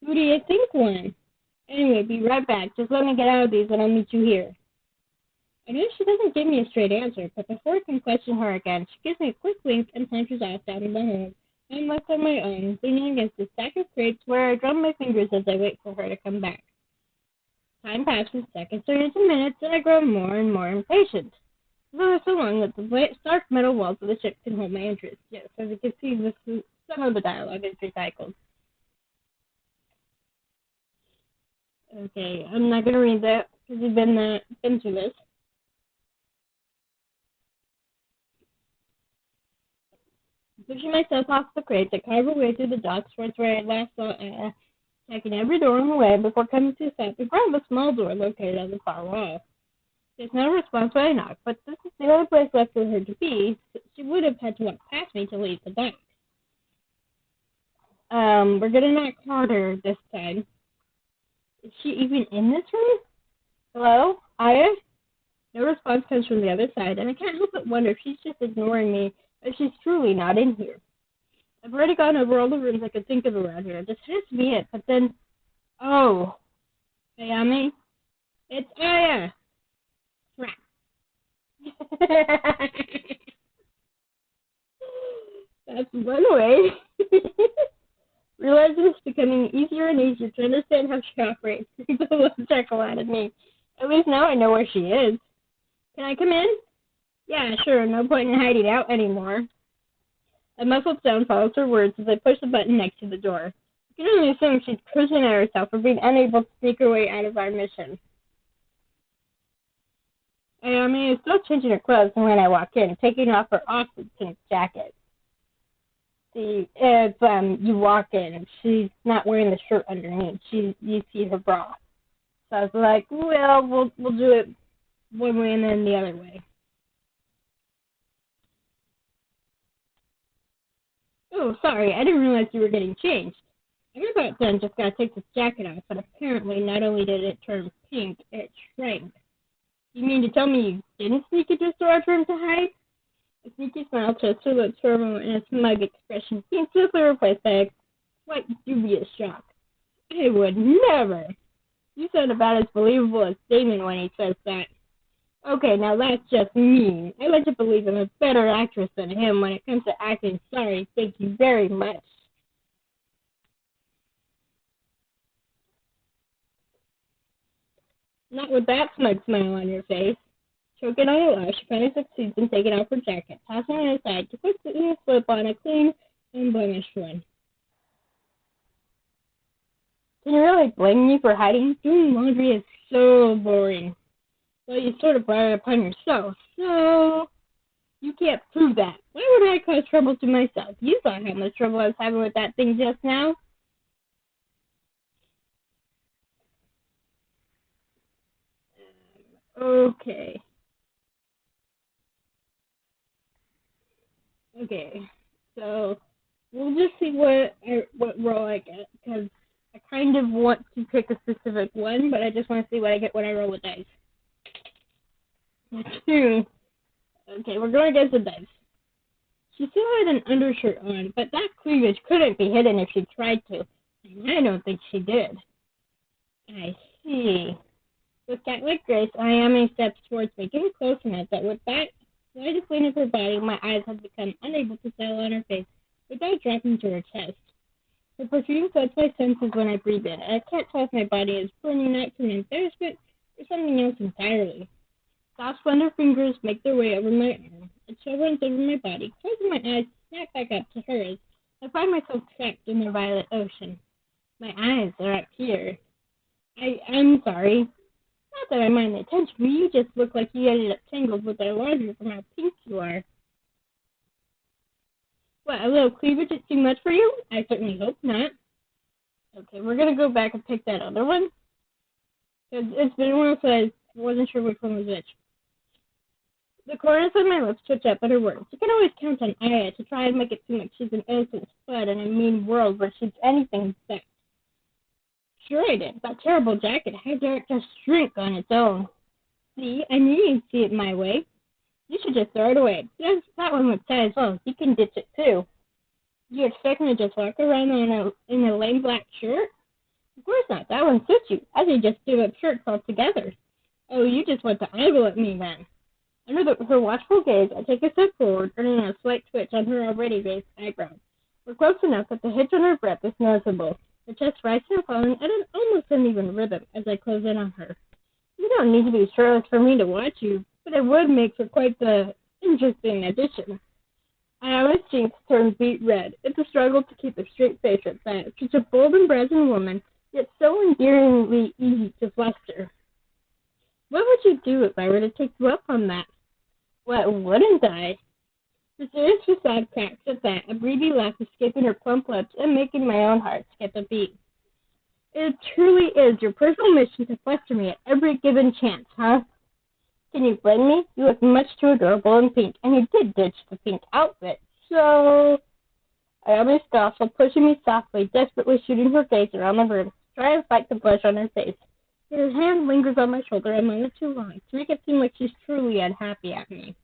Who do you think won? Anyway, be right back. Just let me get out of these and I'll meet you here. I know she doesn't give me a straight answer, but before I can question her again, she gives me a quick wink and saunters off down in the hall. I'm left on my own, leaning against a stack of crates where I drum my fingers as I wait for her to come back. Time passes, seconds turn into minutes, and I grow more and more impatient. Though so long that the stark metal walls of the ship can hold my interest. Yes, as you can see, some of the dialogue is recycled. Okay, I'm not going to read that because you've been through this. Pushing myself off the crates, I carve away through the docks towards where I last saw Anna, checking every door on the way before coming to a stop in front of a small door located on the far wall. There's no response when I knock, but this is the only place left for her to be. So she would have had to walk past me to leave the docks. We're going to knock harder this time. Is she even in this room? Hello? Aya? No response comes from the other side, and I can't help but wonder if she's just ignoring me, or if she's truly not in here. I've already gone over all the rooms I could think of around here. This has to be it, but then... Oh. Ayami? It's Aya! Crap. That's one way. Realizing it's becoming easier and easier to understand how she operates. The little chuckle out of me. At least now I know where she is. Can I come in? Yeah, sure. No point in hiding out anymore. A muffled sound follows her words as I push the button next to the door. I can only assume she's cursing at herself for being unable to sneak her way out of our mission. I'm still changing her clothes when I walk in, taking off her awesome pink jacket. See, if you walk in, she's not wearing the shirt underneath. You see her bra. So I was like, well, we'll do it one way and then the other way. Oh, sorry, I didn't realize you were getting changed. I about then just gotta take this jacket off, but apparently not only did it turn pink, it shrank. You mean to tell me you didn't sneak into a storage room to hide? A sneaky smile twists her lips for a moment, and a smug expression seems swiftly replaced by a quite dubious shock. I would never! You sound about as believable as Damon when he says that. Okay, now that's just mean. I like to believe I'm a better actress than him when it comes to acting. Sorry, thank you very much. Not with that smug smile on your face. Choking on a laugh, she finally succeeds in taking off her jacket, tossing it aside to quickly slip on a clean, unblemished one. Can you really blame me for hiding? Doing laundry is so boring. Well, you sort of brought it upon yourself, so you can't prove that. Why would I cause trouble to myself? You saw how much trouble I was having with that thing just now. Okay. Okay, so we'll just see what role I get, because I kind of want to pick a specific one, but I just want to see what I get when I roll the dice. 2. Okay, we're going against the dice. She still had an undershirt on, but that cleavage couldn't be hidden if she tried to, and I don't think she did. I see. With cat-like grace, Ayame steps towards me, getting close enough that with that slightest lean of her body, my eyes have become unable to settle on her face without dropping to her chest. Her protruding floods my senses when I breathe in, and I can't tell if my body is burning out from embarrassment or something else entirely. Soft, slender fingers make their way over my arm. A chill runs over my body, causing my eyes to snap back up to hers. I find myself trapped in the violet ocean. My eyes are up here. I'm sorry. Not that I mind the attention, but you just look like you ended up tangled with our laundry from how pink you are. What, a little cleavage is too much for you? I certainly hope not. Okay, we're gonna go back and pick that other one. Cause it's been a while, so I wasn't sure which one was which. The corners of my lips twitch up at her words. You can always count on Aya to try and make it seem like she's an innocent spud in a mean world where she's anything but. Sure I did. That terrible jacket had Derek just shrink on its own. See, I knew you'd see it my way. You should just throw it away. Yes, that one would tie as well. You can ditch it too. You expect me to just walk around in a lame black shirt? Of course not. That one suits you. I could just give up shirts altogether. Oh, you just want to idle at me then. Under her watchful gaze, I take a step forward, earning a slight twitch on her already raised eyebrow. We're close enough that the hitch on her breath is noticeable, her chest rising and falling at an almost uneven rhythm as I close in on her. You don't need to be shirtless for me to watch you, but it would make for quite the interesting addition. Aya's cheeks turn beet red. It's a struggle to keep a straight face at that. Such a bold and brazen woman, yet so endearingly easy to fluster. What would you do if I were to take you up on that? What wouldn't I? The serious facade cracks at that, a breathy laugh escaping her plump lips and making my own heart skip a beat. It truly is your personal mission to fluster me at every given chance, huh? Can you blame me? You look much too adorable in pink, and you did ditch the pink outfit, so... Ayami scoffs while pushing me softly, desperately shooting her gaze around the room, trying to fight the blush on her face. Yet her hand lingers on my shoulder a moment too long to make it seem like she's truly unhappy at me.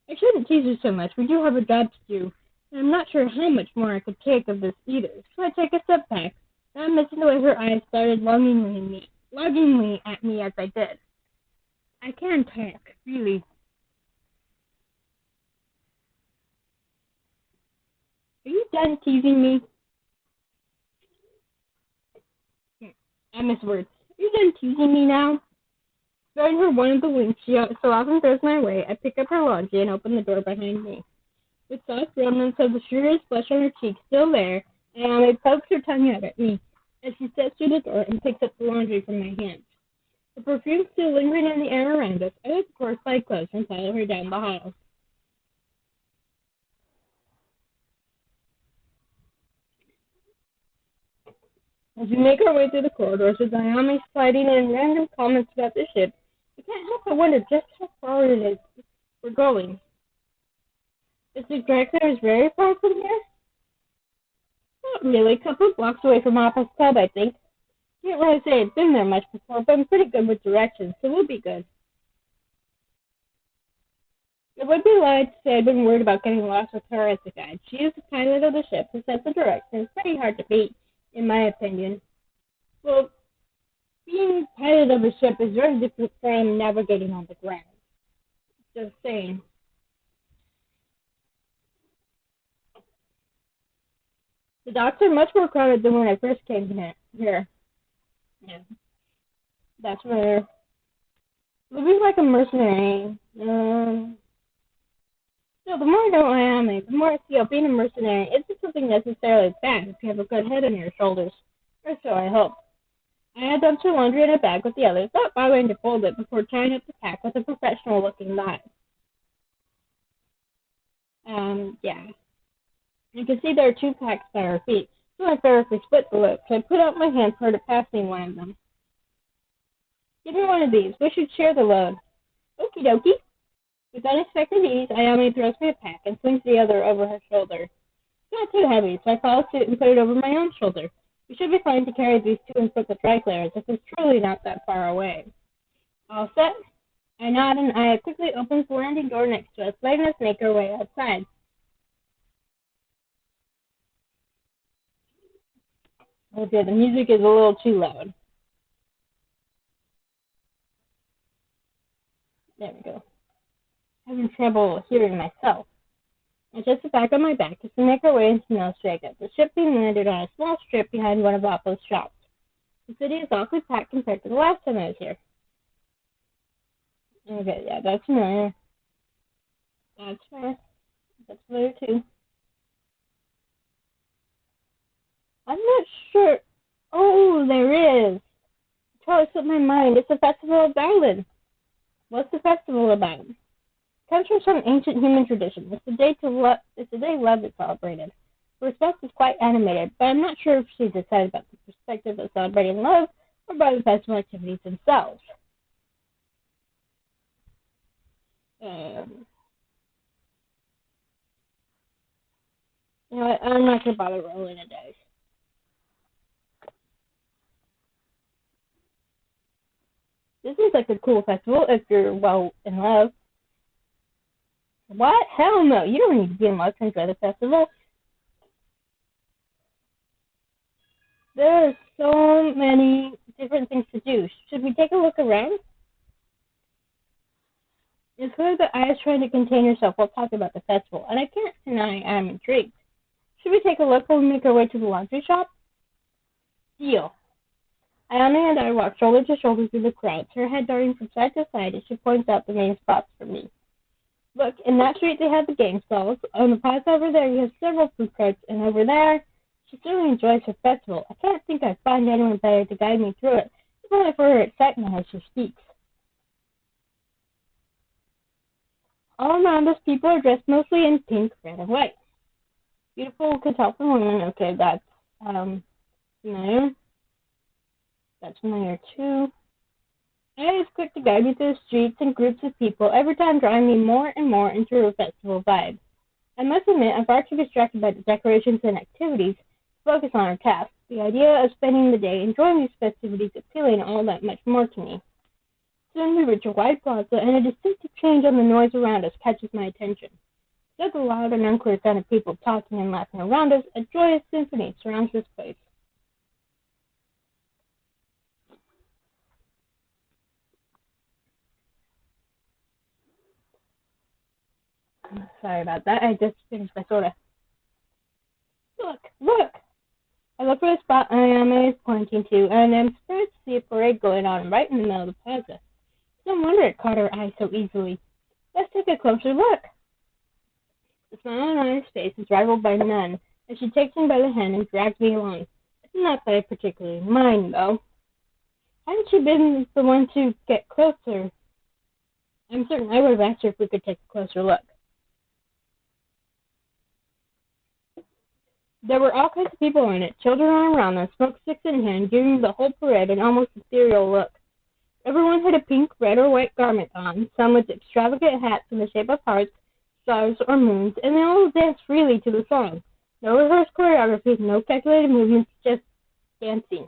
I shouldn't tease her so much. We do have a job to do, and I'm not sure how much more I could take of this either, so I take a step back, not missing the way her eyes started longingly at me as I did. I can talk, really. Are you done teasing me? I miss words. Are you done teasing me now? Throwing her one of the winks she so often throws my way, I pick up her laundry and open the door behind me. With soft remnants of the sugary blush on her cheeks still there, Naomi pokes her tongue out at me as she steps through the door and picks up the laundry from my hands. The perfume still lingering in the air around us, I let the door slide close and follow her down the hall. As we make our way through the corridors with Naomi sliding in random comments about the ship, I can't help but wonder just how far it is we're going. Is the director very far from here? Not really. A couple of blocks away from Office Club, I think. Can't really say I've been there much before, but I'm pretty good with directions, so we'll be good. It would be lie to say I've been worried about getting lost with her as a guide. She is the pilot of the ship who sets the direction. It's pretty hard to beat, in my opinion. Well, being pilot of a ship is very different from navigating on the ground. Just saying. The docks are much more crowded than when I first came here. Yeah. That's where living like a mercenary. No, the more I know Miami, the more I feel being a mercenary isn't something necessarily bad if you have a good head on your shoulders. Or so I hope. I had dumped her laundry in a bag with the others, not bothering to fold it before tying up the pack with a professional-looking knot. Yeah. You can see there are two packs by her feet, so I fair if we split the load, so I put out my hand toward her passing one of them. Give me one of these. We should share the load. Okie dokie. With unexpected ease, Ayami throws me a pack and slings the other over her shoulder. It's not too heavy, so I follow suit and put it over my own shoulder. We should be fine to carry these to and from the dry clearance if it's truly not that far away. All set? I nod and Aya quickly opens the landing door next to us, letting us make our way outside. Okay, the music is a little too loud. There we go. Having trouble hearing myself. I just sit back on my back as we make our way into Nostrega, the ship being landed on a small strip behind one of Appo's shops. The city is awfully packed compared to the last time I was here. Okay, yeah, that's familiar. That's fair. That's familiar too. I'm not sure. Oh, there is. It totally slipped my mind. It's the Festival of Garland. What's the festival about? It comes from some ancient human tradition. It's the day love is celebrated. Her response is quite animated, but I'm not sure if she's excited about the perspective of celebrating love or by the festival activities themselves. You know what? I'm not going to bother rolling a dice. This is like a cool festival if you're, well, in love. What? Hell no. You don't need to be in love to enjoy the festival. There are so many different things to do. Should we take a look around? It's clear that Aya's trying to contain herself while talking about the festival, and I can't deny I'm intrigued. Should we take a look when we make our way to the laundry shop? Deal. Ayame and I walk shoulder to shoulder through the crowd, her head darting from side to side as she points out the main spots for me. Look, in that street they have the game stalls. On the plaza over there we have several food carts, and over there, she certainly enjoys her festival. I can't think I'd find anyone better to guide me through it, if only for her excitement as she speaks. All around us, people are dressed mostly in pink, red, and white. Beautiful Kitalphan women. Okay, that's familiar. That's familiar too. Aya is quick to guide me through the streets and groups of people, every time drawing me more and more into her festival vibe. I must admit, I'm far too distracted by the decorations and activities to focus on our task. The idea of spending the day enjoying these festivities appealing all that much more to me. Soon we reach a wide plaza, and a distinctive change on the noise around us catches my attention. There's a loud and unclear sound of people talking and laughing around us. A joyous symphony surrounds this place. Sorry about that. I just finished my soda. Look! Look! I look for the spot Ayame is pointing to, and I'm surprised to see a parade going on right in the middle of the plaza. No wonder it caught her eye so easily. Let's take a closer look. The smile on Aya's face is rivaled by none, as she takes me by the hand and drags me along. It's not that I particularly mind, though. Hadn't she been the one to get closer, I'm certain I would have asked her if we could take a closer look. There were all kinds of people in it, children around them, smoke sticks in hand, giving the whole parade an almost ethereal look. Everyone had a pink, red, or white garment on, some with extravagant hats in the shape of hearts, stars, or moons, and they all danced freely to the song. No rehearsed choreography, no calculated movements, just dancing.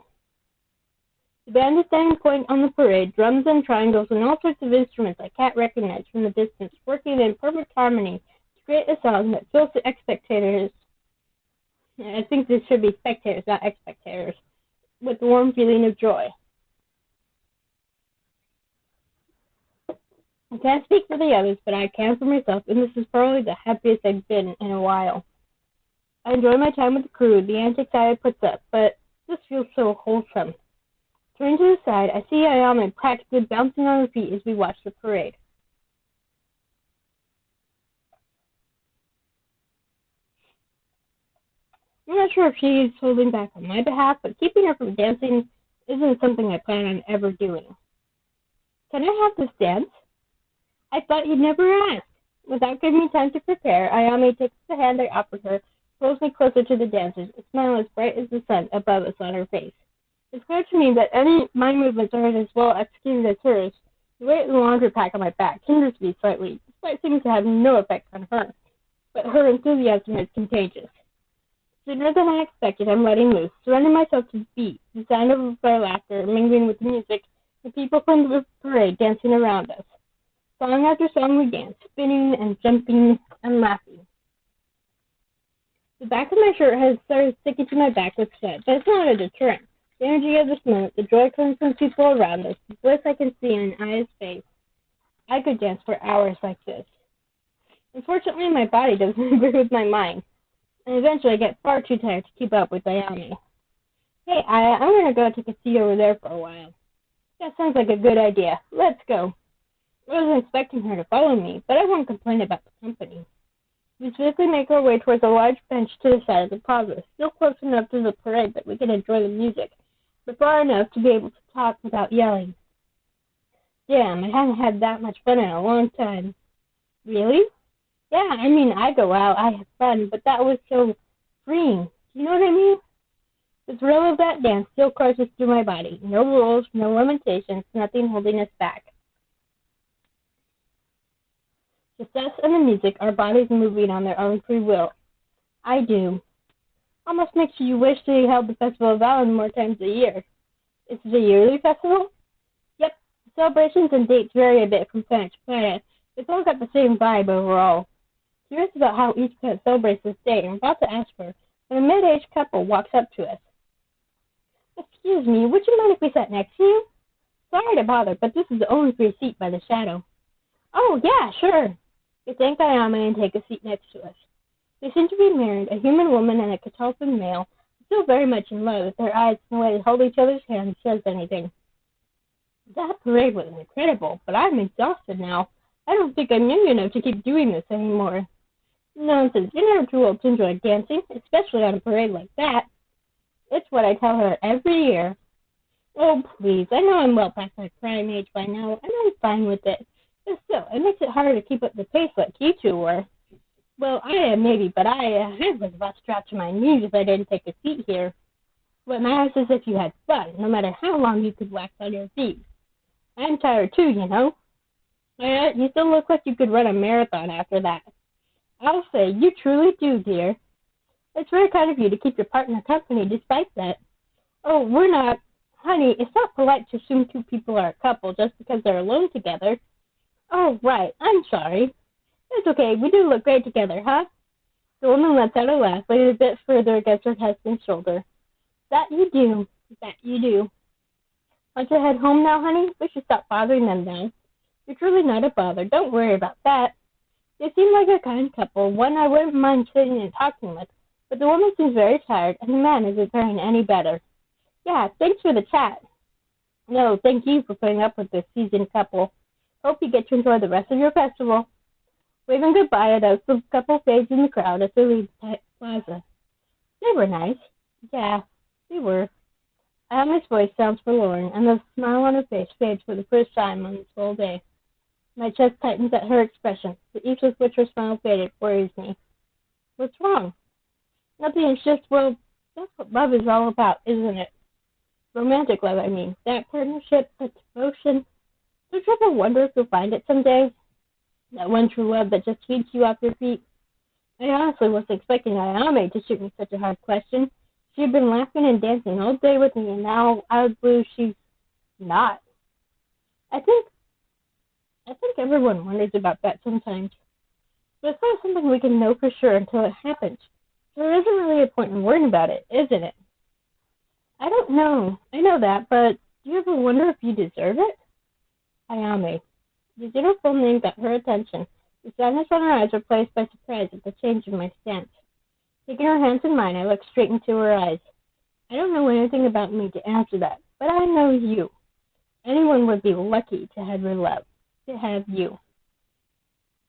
The band is standing point on the parade, drums and triangles and all sorts of instruments I can't recognize from the distance, working in perfect harmony to create a song that fills the spectators. I think this should be spectators, not spectators, with a warm feeling of joy. I can't speak for the others, but I can for myself, and this is probably the happiest I've been in a while. I enjoy my time with the crew, the antics I puts up, but this feels so wholesome. Turning to the side, I see Ayame practically bouncing on her feet as we watch the parade. I'm not sure if she's holding back on my behalf, but keeping her from dancing isn't something I plan on ever doing. Can I have this dance? I thought you'd never ask. Without giving me time to prepare, Ayame takes the hand I offered her, pulls me closer to the dancers, a smile as bright as the sun above us on her face. It's clear to me that my movements are as well executed as hers. The weight of the laundry pack on my back hinders me slightly, despite seeming to have no effect on her. But her enthusiasm is contagious. Sooner than I expected, I'm letting loose, surrendering myself to the beat, the sound of our laughter mingling with the music, the people from the parade dancing around us. Song after song we dance, spinning and jumping and laughing. The back of my shirt has started sticking to my back with sweat, but it's not a deterrent. The energy of this moment, the joy comes from people around us, the bliss I can see in Aya's face. I could dance for hours like this. Unfortunately, my body doesn't agree with my mind, and eventually I get far too tired to keep up with Ayame. Hey, Aya, I'm going to go take a seat over there for a while. That sounds like a good idea. Let's go. I wasn't expecting her to follow me, but I won't complain about the company. We swiftly make our way towards a large bench to the side of the plaza, still close enough to the parade that we can enjoy the music, but far enough to be able to talk without yelling. Damn, I haven't had that much fun in a long time. Really? Yeah, I mean, I go out, I have fun, but that was so freeing. Do you know what I mean? The thrill of that dance still courses through my body. No rules, no limitations, nothing holding us back. Just us and the music, our bodies moving on their own free will. I do. Almost makes you wish they held the Festival of Valor more times a year. Is it a yearly festival? Yep. Celebrations and dates vary a bit from planet to planet. It's all got the same vibe overall. Curious about how each planet celebrates this day, I'm about to ask her when a mid-aged couple walks up to us. Excuse me, would you mind if we sat next to you? Sorry to bother, but this is the only free seat by the shadow. Oh, yeah, sure. We thank Ayame and take a seat next to us. They seem to be married, a human woman and a Kitalphan male, still very much in love with their eyes and the way they hold each other's hands says anything. That parade was incredible, but I'm exhausted now. I don't think I'm young enough to keep doing this anymore. Nonsense, you're never too old to enjoy dancing, especially on a parade like that. It's what I tell her every year. Oh, please, I know I'm well past my prime age by now, and I'm fine with it. But still, it makes it harder to keep up the pace like you two were. Well, I am maybe, but I was about strapped to my knees if I didn't take a seat here. What matters is if you had fun, no matter how long you could wax on your feet. I'm tired too, you know. You still look like you could run a marathon after that. I'll say, you truly do, dear. It's very kind of you to keep your partner company despite that. Oh, we're not. Honey, it's not polite to assume two people are a couple just because they're alone together. Oh, right. I'm sorry. It's okay. We do look great together, huh? The woman lets out a laugh, leaning a bit further against her husband's shoulder. That you do. That you do. Want to head home now, honey? We should stop bothering them now. You're truly not a bother. Don't worry about that. They seem like a kind couple, one I wouldn't mind sitting and talking with, but the woman seems very tired, and the man isn't faring any better. Yeah, thanks for the chat. No, thank you for putting up with this seasoned couple. Hope you get to enjoy the rest of your festival. Waving goodbye at us, the couple fades in the crowd as they leave the plaza. They were nice. Yeah, they were. Ami's voice sounds forlorn, and the smile on her face fades for the first time on this whole day. My chest tightens at her expression. The ease with which her smile faded worries me. What's wrong? Nothing, it's just, well, that's what love is all about, isn't it? Romantic love, I mean. That partnership, that devotion. Don't you ever wonder if you'll find it someday? That one true love that just sweeps you off your feet? I honestly wasn't expecting Ayame to shoot me such a hard question. She had been laughing and dancing all day with me, and now, out of the blue, she's not. I think everyone wonders about that sometimes. But it's not something we can know for sure until it happens. So there isn't really a point in worrying about it, isn't it? I don't know. I know that, but do you ever wonder if you deserve it? Ayame. The beautiful name got her attention. The sadness on her eyes replaced by surprise at the change in my stance. Taking her hands in mine, I looked straight into her eyes. I don't know anything about me to answer that, but I know you. Anyone would be lucky to have your love, to have you.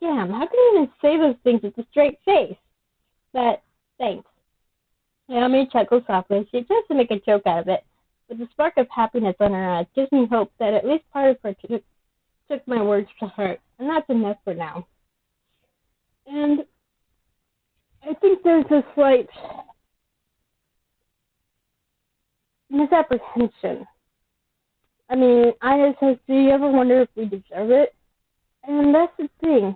Damn, how can you even say those things with a straight face? But, thanks. Naomi chuckled softly. She attempts to make a joke out of it, but the spark of happiness on her eyes gives me hope that at least part of her took my words to heart, and that's enough for now. And I think there's a slight misapprehension. I mean, Ina says, do you ever wonder if we deserve it? And that's the thing.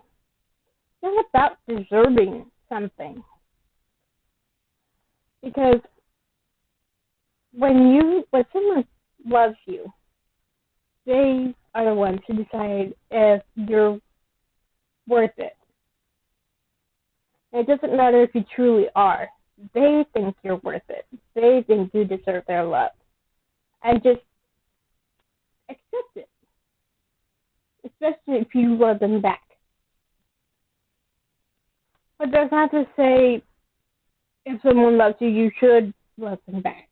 It's not about deserving something. Because when someone loves you, they are the ones who decide if you're worth it. It doesn't matter if you truly are. They think you're worth it. They think you deserve their love. And just accept it. Especially if you love them back. But that's not to say if someone loves you, you should love them back.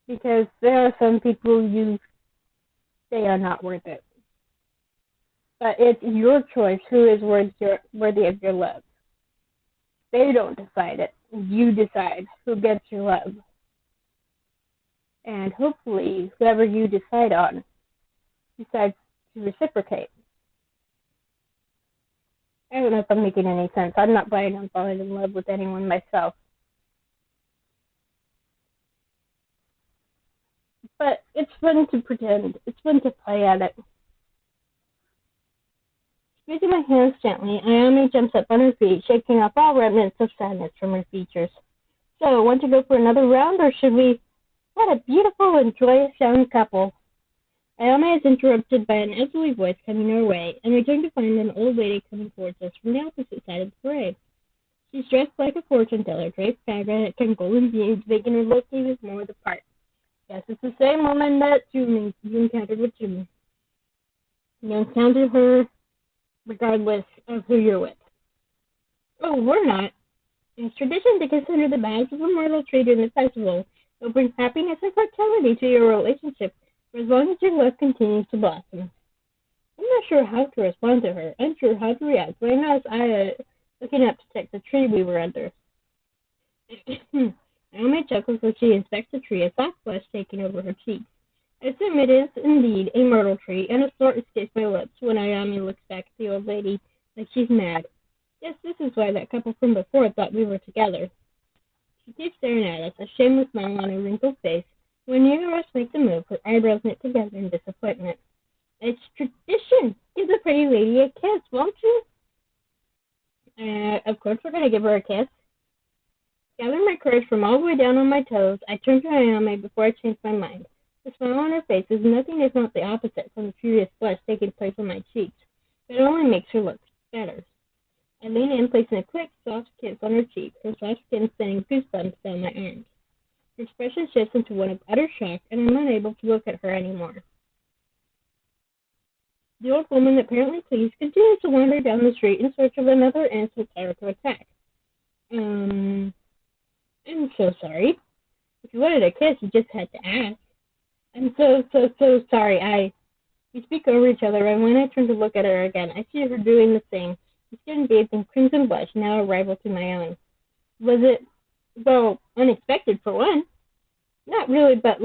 Because there are some people you say are not worth it. But it's your choice who is worthy of your love. They don't decide it. You decide who gets your love. And hopefully, whoever you decide on decides to reciprocate. I don't know if I'm making any sense. I'm not planning on falling in love with anyone myself. But it's fun to pretend. It's fun to play at it. Squeezing my hands gently, Ayami jumps up on her feet, shaking off all remnants of sadness from her features. So, want to go for another round, or should we? What a beautiful and joyous young couple. Ayami is interrupted by an elderly voice coming our way, and we turn to find an old lady coming towards us from the opposite side of the parade. She's dressed like a fortune teller, draped fabric and golden beads, making her look even more the part. Yes, it's the same woman that you encountered with Jimmy. You encounter her regardless of who you're with. Oh, we're not. It's tradition to consider the boughs of a myrtle tree during the festival. It will bring happiness and fertility to your relationship for as long as your love continues to blossom. I'm not sure how to respond to her, unsure how to react, but I noticed Aya looking up to check the tree we were under. Naomi chuckles as she inspects the tree, a soft blush taking over her cheeks. I assume it is indeed a myrtle tree, and a snort escapes my lips when Ayami looks back at the old lady like she's mad. Yes, this is why that couple from before thought we were together. She keeps staring at us, a shameless smile on her wrinkled face. When neither of us makes a move, her eyebrows knit together in disappointment. It's tradition. Give the pretty lady a kiss, won't you? Of course we're going to give her a kiss. Gathering my courage from all the way down on my toes, I turned to Ayame before I changed my mind. The smile on her face is nothing if not the opposite from the furious blush taking place on my cheeks. It only makes her look better. I lean in, placing a quick, soft kiss on her cheek, her soft skin sending goosebumps down my arms. Her expression shifts into one of utter shock, and I'm unable to look at her anymore. The old woman, apparently pleased, continues to wander down the street in search of another innocent terror to attack. I'm so sorry. If you wanted a kiss, you just had to ask. I'm so sorry. We speak over each other, and when I turn to look at her again, I see her doing the same. Her skin bathed in crimson blush, now a rival to my own. Was it, well, unexpected for one? Not really, but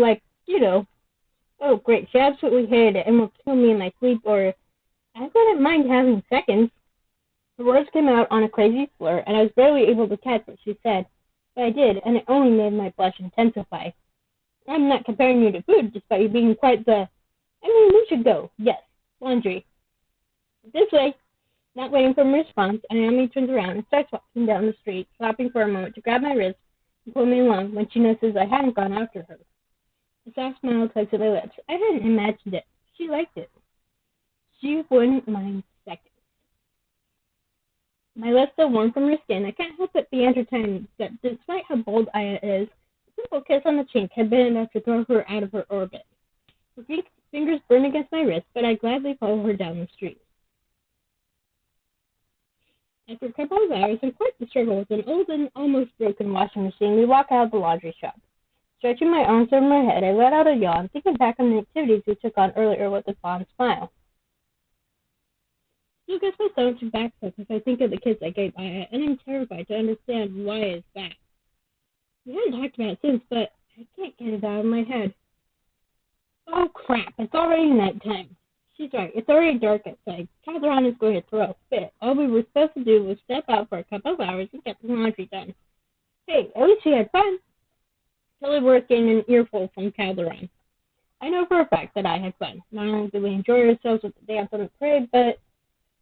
oh great, she absolutely hated it and will kill me in my sleep, or I wouldn't mind having seconds. The words came out on a crazy slur, and I was barely able to catch what she said. But I did, and it only made my blush intensify. I'm not comparing you to food, despite you being quite the... we should go. Yes, laundry. This way. Not waiting for a response, Ayami turns around and starts walking down the street, stopping for a moment to grab my wrist and pull me along when she notices I hadn't gone after her. A soft smile tugs at my lips. I hadn't imagined it. She liked it. She wouldn't mind seconds. My lips still warm from her skin, I can't help but be entertained that despite how bold Aya is, a simple kiss on the cheek had been enough to throw her out of her orbit. Her fingers burn against my wrist, but I gladly follow her down the street. After a couple of hours and quite the struggle with an old and almost broken washing machine, we walk out of the laundry shop. Stretching my arms over my head, I let out a yawn, thinking back on the activities we took on earlier with a fond smile. Still gets my stomach to backflip as I think of the kiss I gave Aya, and I'm terrified to understand why it's that. We haven't talked about it since, but I can't get it out of my head. Oh crap, it's already nighttime. She's right, it's already dark outside. Calderon is going to throw a fit. All we were supposed to do was step out for a couple of hours and get the laundry done. Hey, at least she had fun. Totally worth getting an earful from Calderon. I know for a fact that I had fun. Not only did we enjoy ourselves with the dance on the parade, but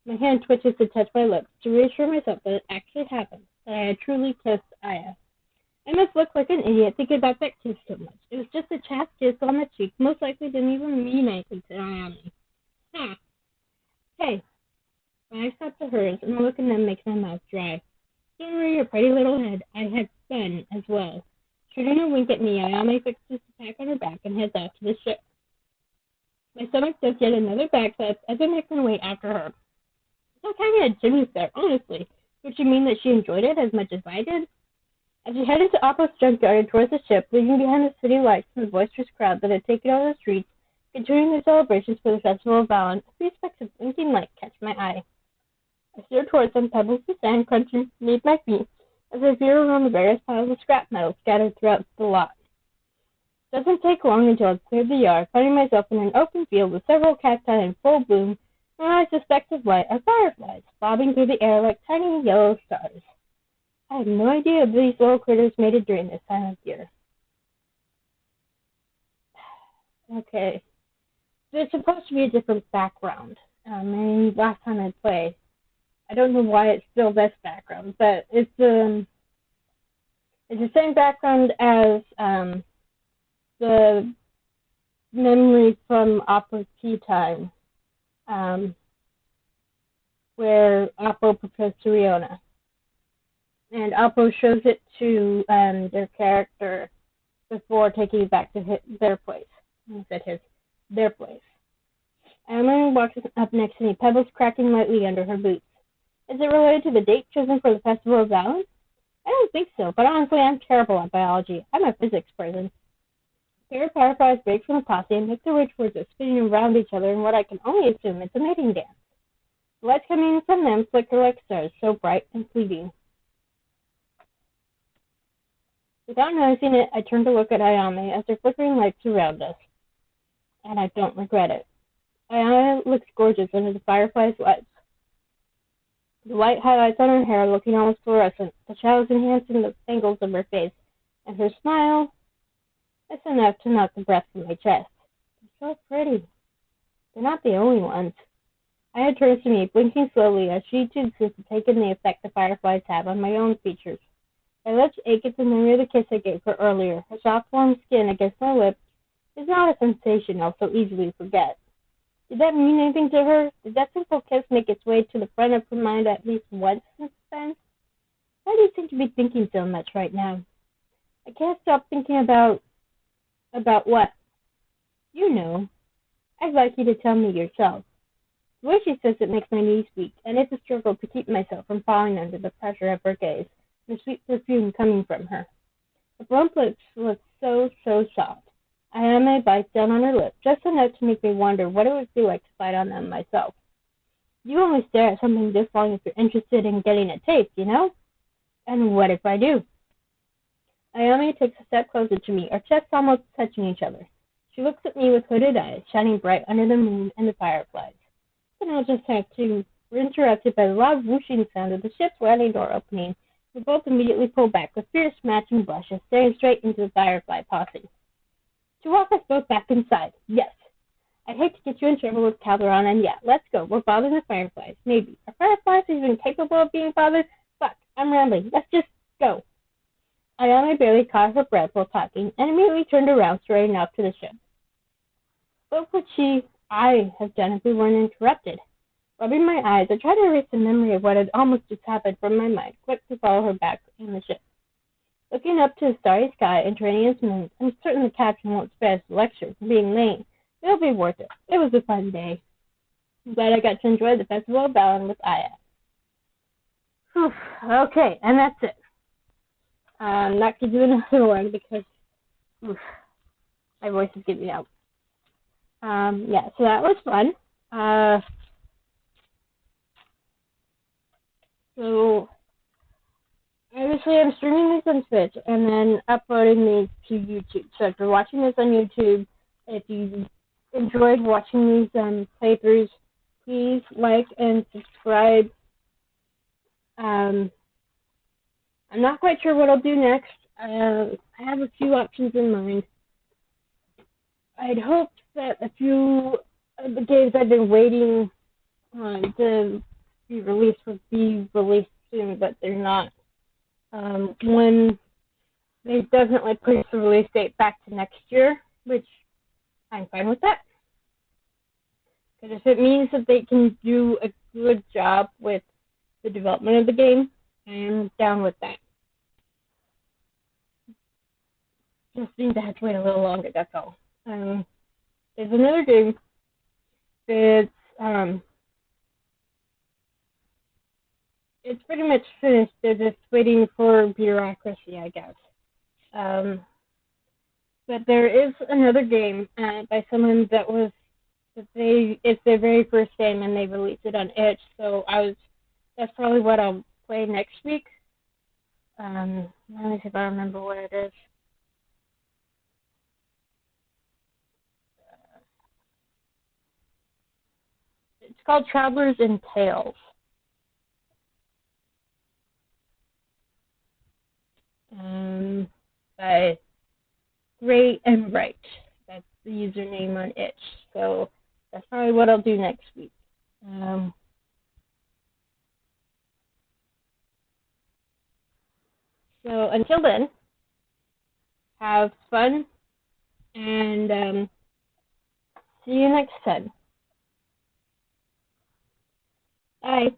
my hand twitches to touch my lips to reassure myself that it actually happened, that I had truly kissed Aya. I must look like an idiot thinking about that kiss so much. It was just a chaste kiss on the cheek, most likely didn't even mean anything to Ayami. Ha! Hey! My eyes stop to hers, and the look in them makes my mouth dry. Don't worry your pretty little head. I had fun as well. Shooting a wink at me, Ayame fixes the pack on her back and heads off to the ship. My stomach does yet another backflip as I make my way after her. I felt kind of Jimmy's there, honestly. Would she mean that she enjoyed it as much as I did? As we headed to Oppo's junkyard towards the ship, leaving behind the city lights and the boisterous crowd that had taken over the streets, continuing their celebrations for the Festival of Valen, a few specks of blinking light catch my eye. I steer towards them, pebbles of sand crunching beneath my feet, as I veer around the various piles of scrap metal scattered throughout the lot. It doesn't take long until I've cleared the yard, finding myself in an open field with several cacti in full bloom, and I suspected light are fireflies, bobbing through the air like tiny yellow stars. I had no idea these little critters made it during this time of year. Okay. There's supposed to be a different background. Last time I played, I don't know why it's still this background, but it's the same background as the memory from Opera Tea Time, where Oppo proposed to Riona. And Oppo shows it to their character before taking it back to their place. I said their place. Emily walks up next to me, pebbles cracking lightly under her boots. Is it related to the date chosen for the Festival of Valor? I don't think so, but honestly, I'm terrible at biology. I'm a physics person. A pair of fireflies break from the posse and make their way towards us, spinning around each other in what I can only assume is a mating dance. The lights coming from them flicker like stars, so bright and fleeting. Without noticing it, I turn to look at Ayame as her flickering lights surround us. And I don't regret it. Ayame looks gorgeous under the firefly's lights. The white highlights on her hair looking almost fluorescent, the shadows enhancing the angles of her face, and her smile is enough to knock the breath from my chest. They're so pretty. They're not the only ones. Aya turns to me, blinking slowly as she too seems to take in the effect the fireflies have on my own features. My lips ache at the memory of the kiss I gave her earlier. Her soft, warm skin against my lips is not a sensation I'll so easily forget. Did that mean anything to her? Did that simple kiss make its way to the front of her mind at least once since then? Why do you seem to be thinking so much right now? I can't stop thinking about what? You know. I'd like you to tell me yourself. The way she says it makes my knees weak, and it's a struggle to keep myself from falling under the pressure of her gaze, and the sweet perfume coming from her. Her plump lips look so soft. Ayame bites down on her lip, just enough to make me wonder what it would feel like to bite on them myself. You only stare at something this long if you're interested in getting a taste, you know? And what if I do? Ayame takes a step closer to me, our chests almost touching each other. She looks at me with hooded eyes, shining bright under the moon and the fireflies. Then I'll just have to. We're interrupted by the loud whooshing sound of the ship's landing door opening. We both immediately pull back with fierce matching blushes, staring straight into the firefly posse. To walk us both back inside, yes. I'd hate to get you in trouble with Calderon, and yeah, let's go. We're bothering the fireflies. Maybe. Are fireflies even capable of being bothered? Fuck, I'm rambling. Let's just go. Ayame barely caught her breath while talking, and immediately turned around, straight off to the ship. What would I have done if we weren't interrupted? Rubbing my eyes, I tried to erase the memory of what had almost just happened from my mind, quick to follow her back in the ship. Looking up to the starry sky and Terranian's moon, I'm certain the captain won't spare us a lecture for being lame. It'll be worth it. It was a fun day. I'm glad I got to enjoy the Festival of Valor with Aya. Whew. Okay, and that's it. I'm not going to do another one because my voice is giving out. Yeah, so that was fun. So obviously I'm streaming these on Twitch and then uploading these to YouTube. So if you're watching this on YouTube, if you enjoyed watching these playthroughs, please like and subscribe. I'm not quite sure what I'll do next. I have a few options in mind. I'd hoped that a few of the games I've been waiting to be released would be released soon, but they're not. When they definitely push the release date back to next year, which I'm fine with that. Because if it means that they can do a good job with the development of the game, I am down with that. Just means I have to wait a little longer, that's all. There's another game that's it's pretty much finished. They're just waiting for bureaucracy, I guess. But there is another game by someone it's their very first game and they released it on Itch. So that's probably what I'll play next week. Let me see if I remember what it is. It's called Travelers in Tales. By Gray and Right. That's the username on itch. So that's probably what I'll do next week. So until then, have fun, and see you next time. Bye.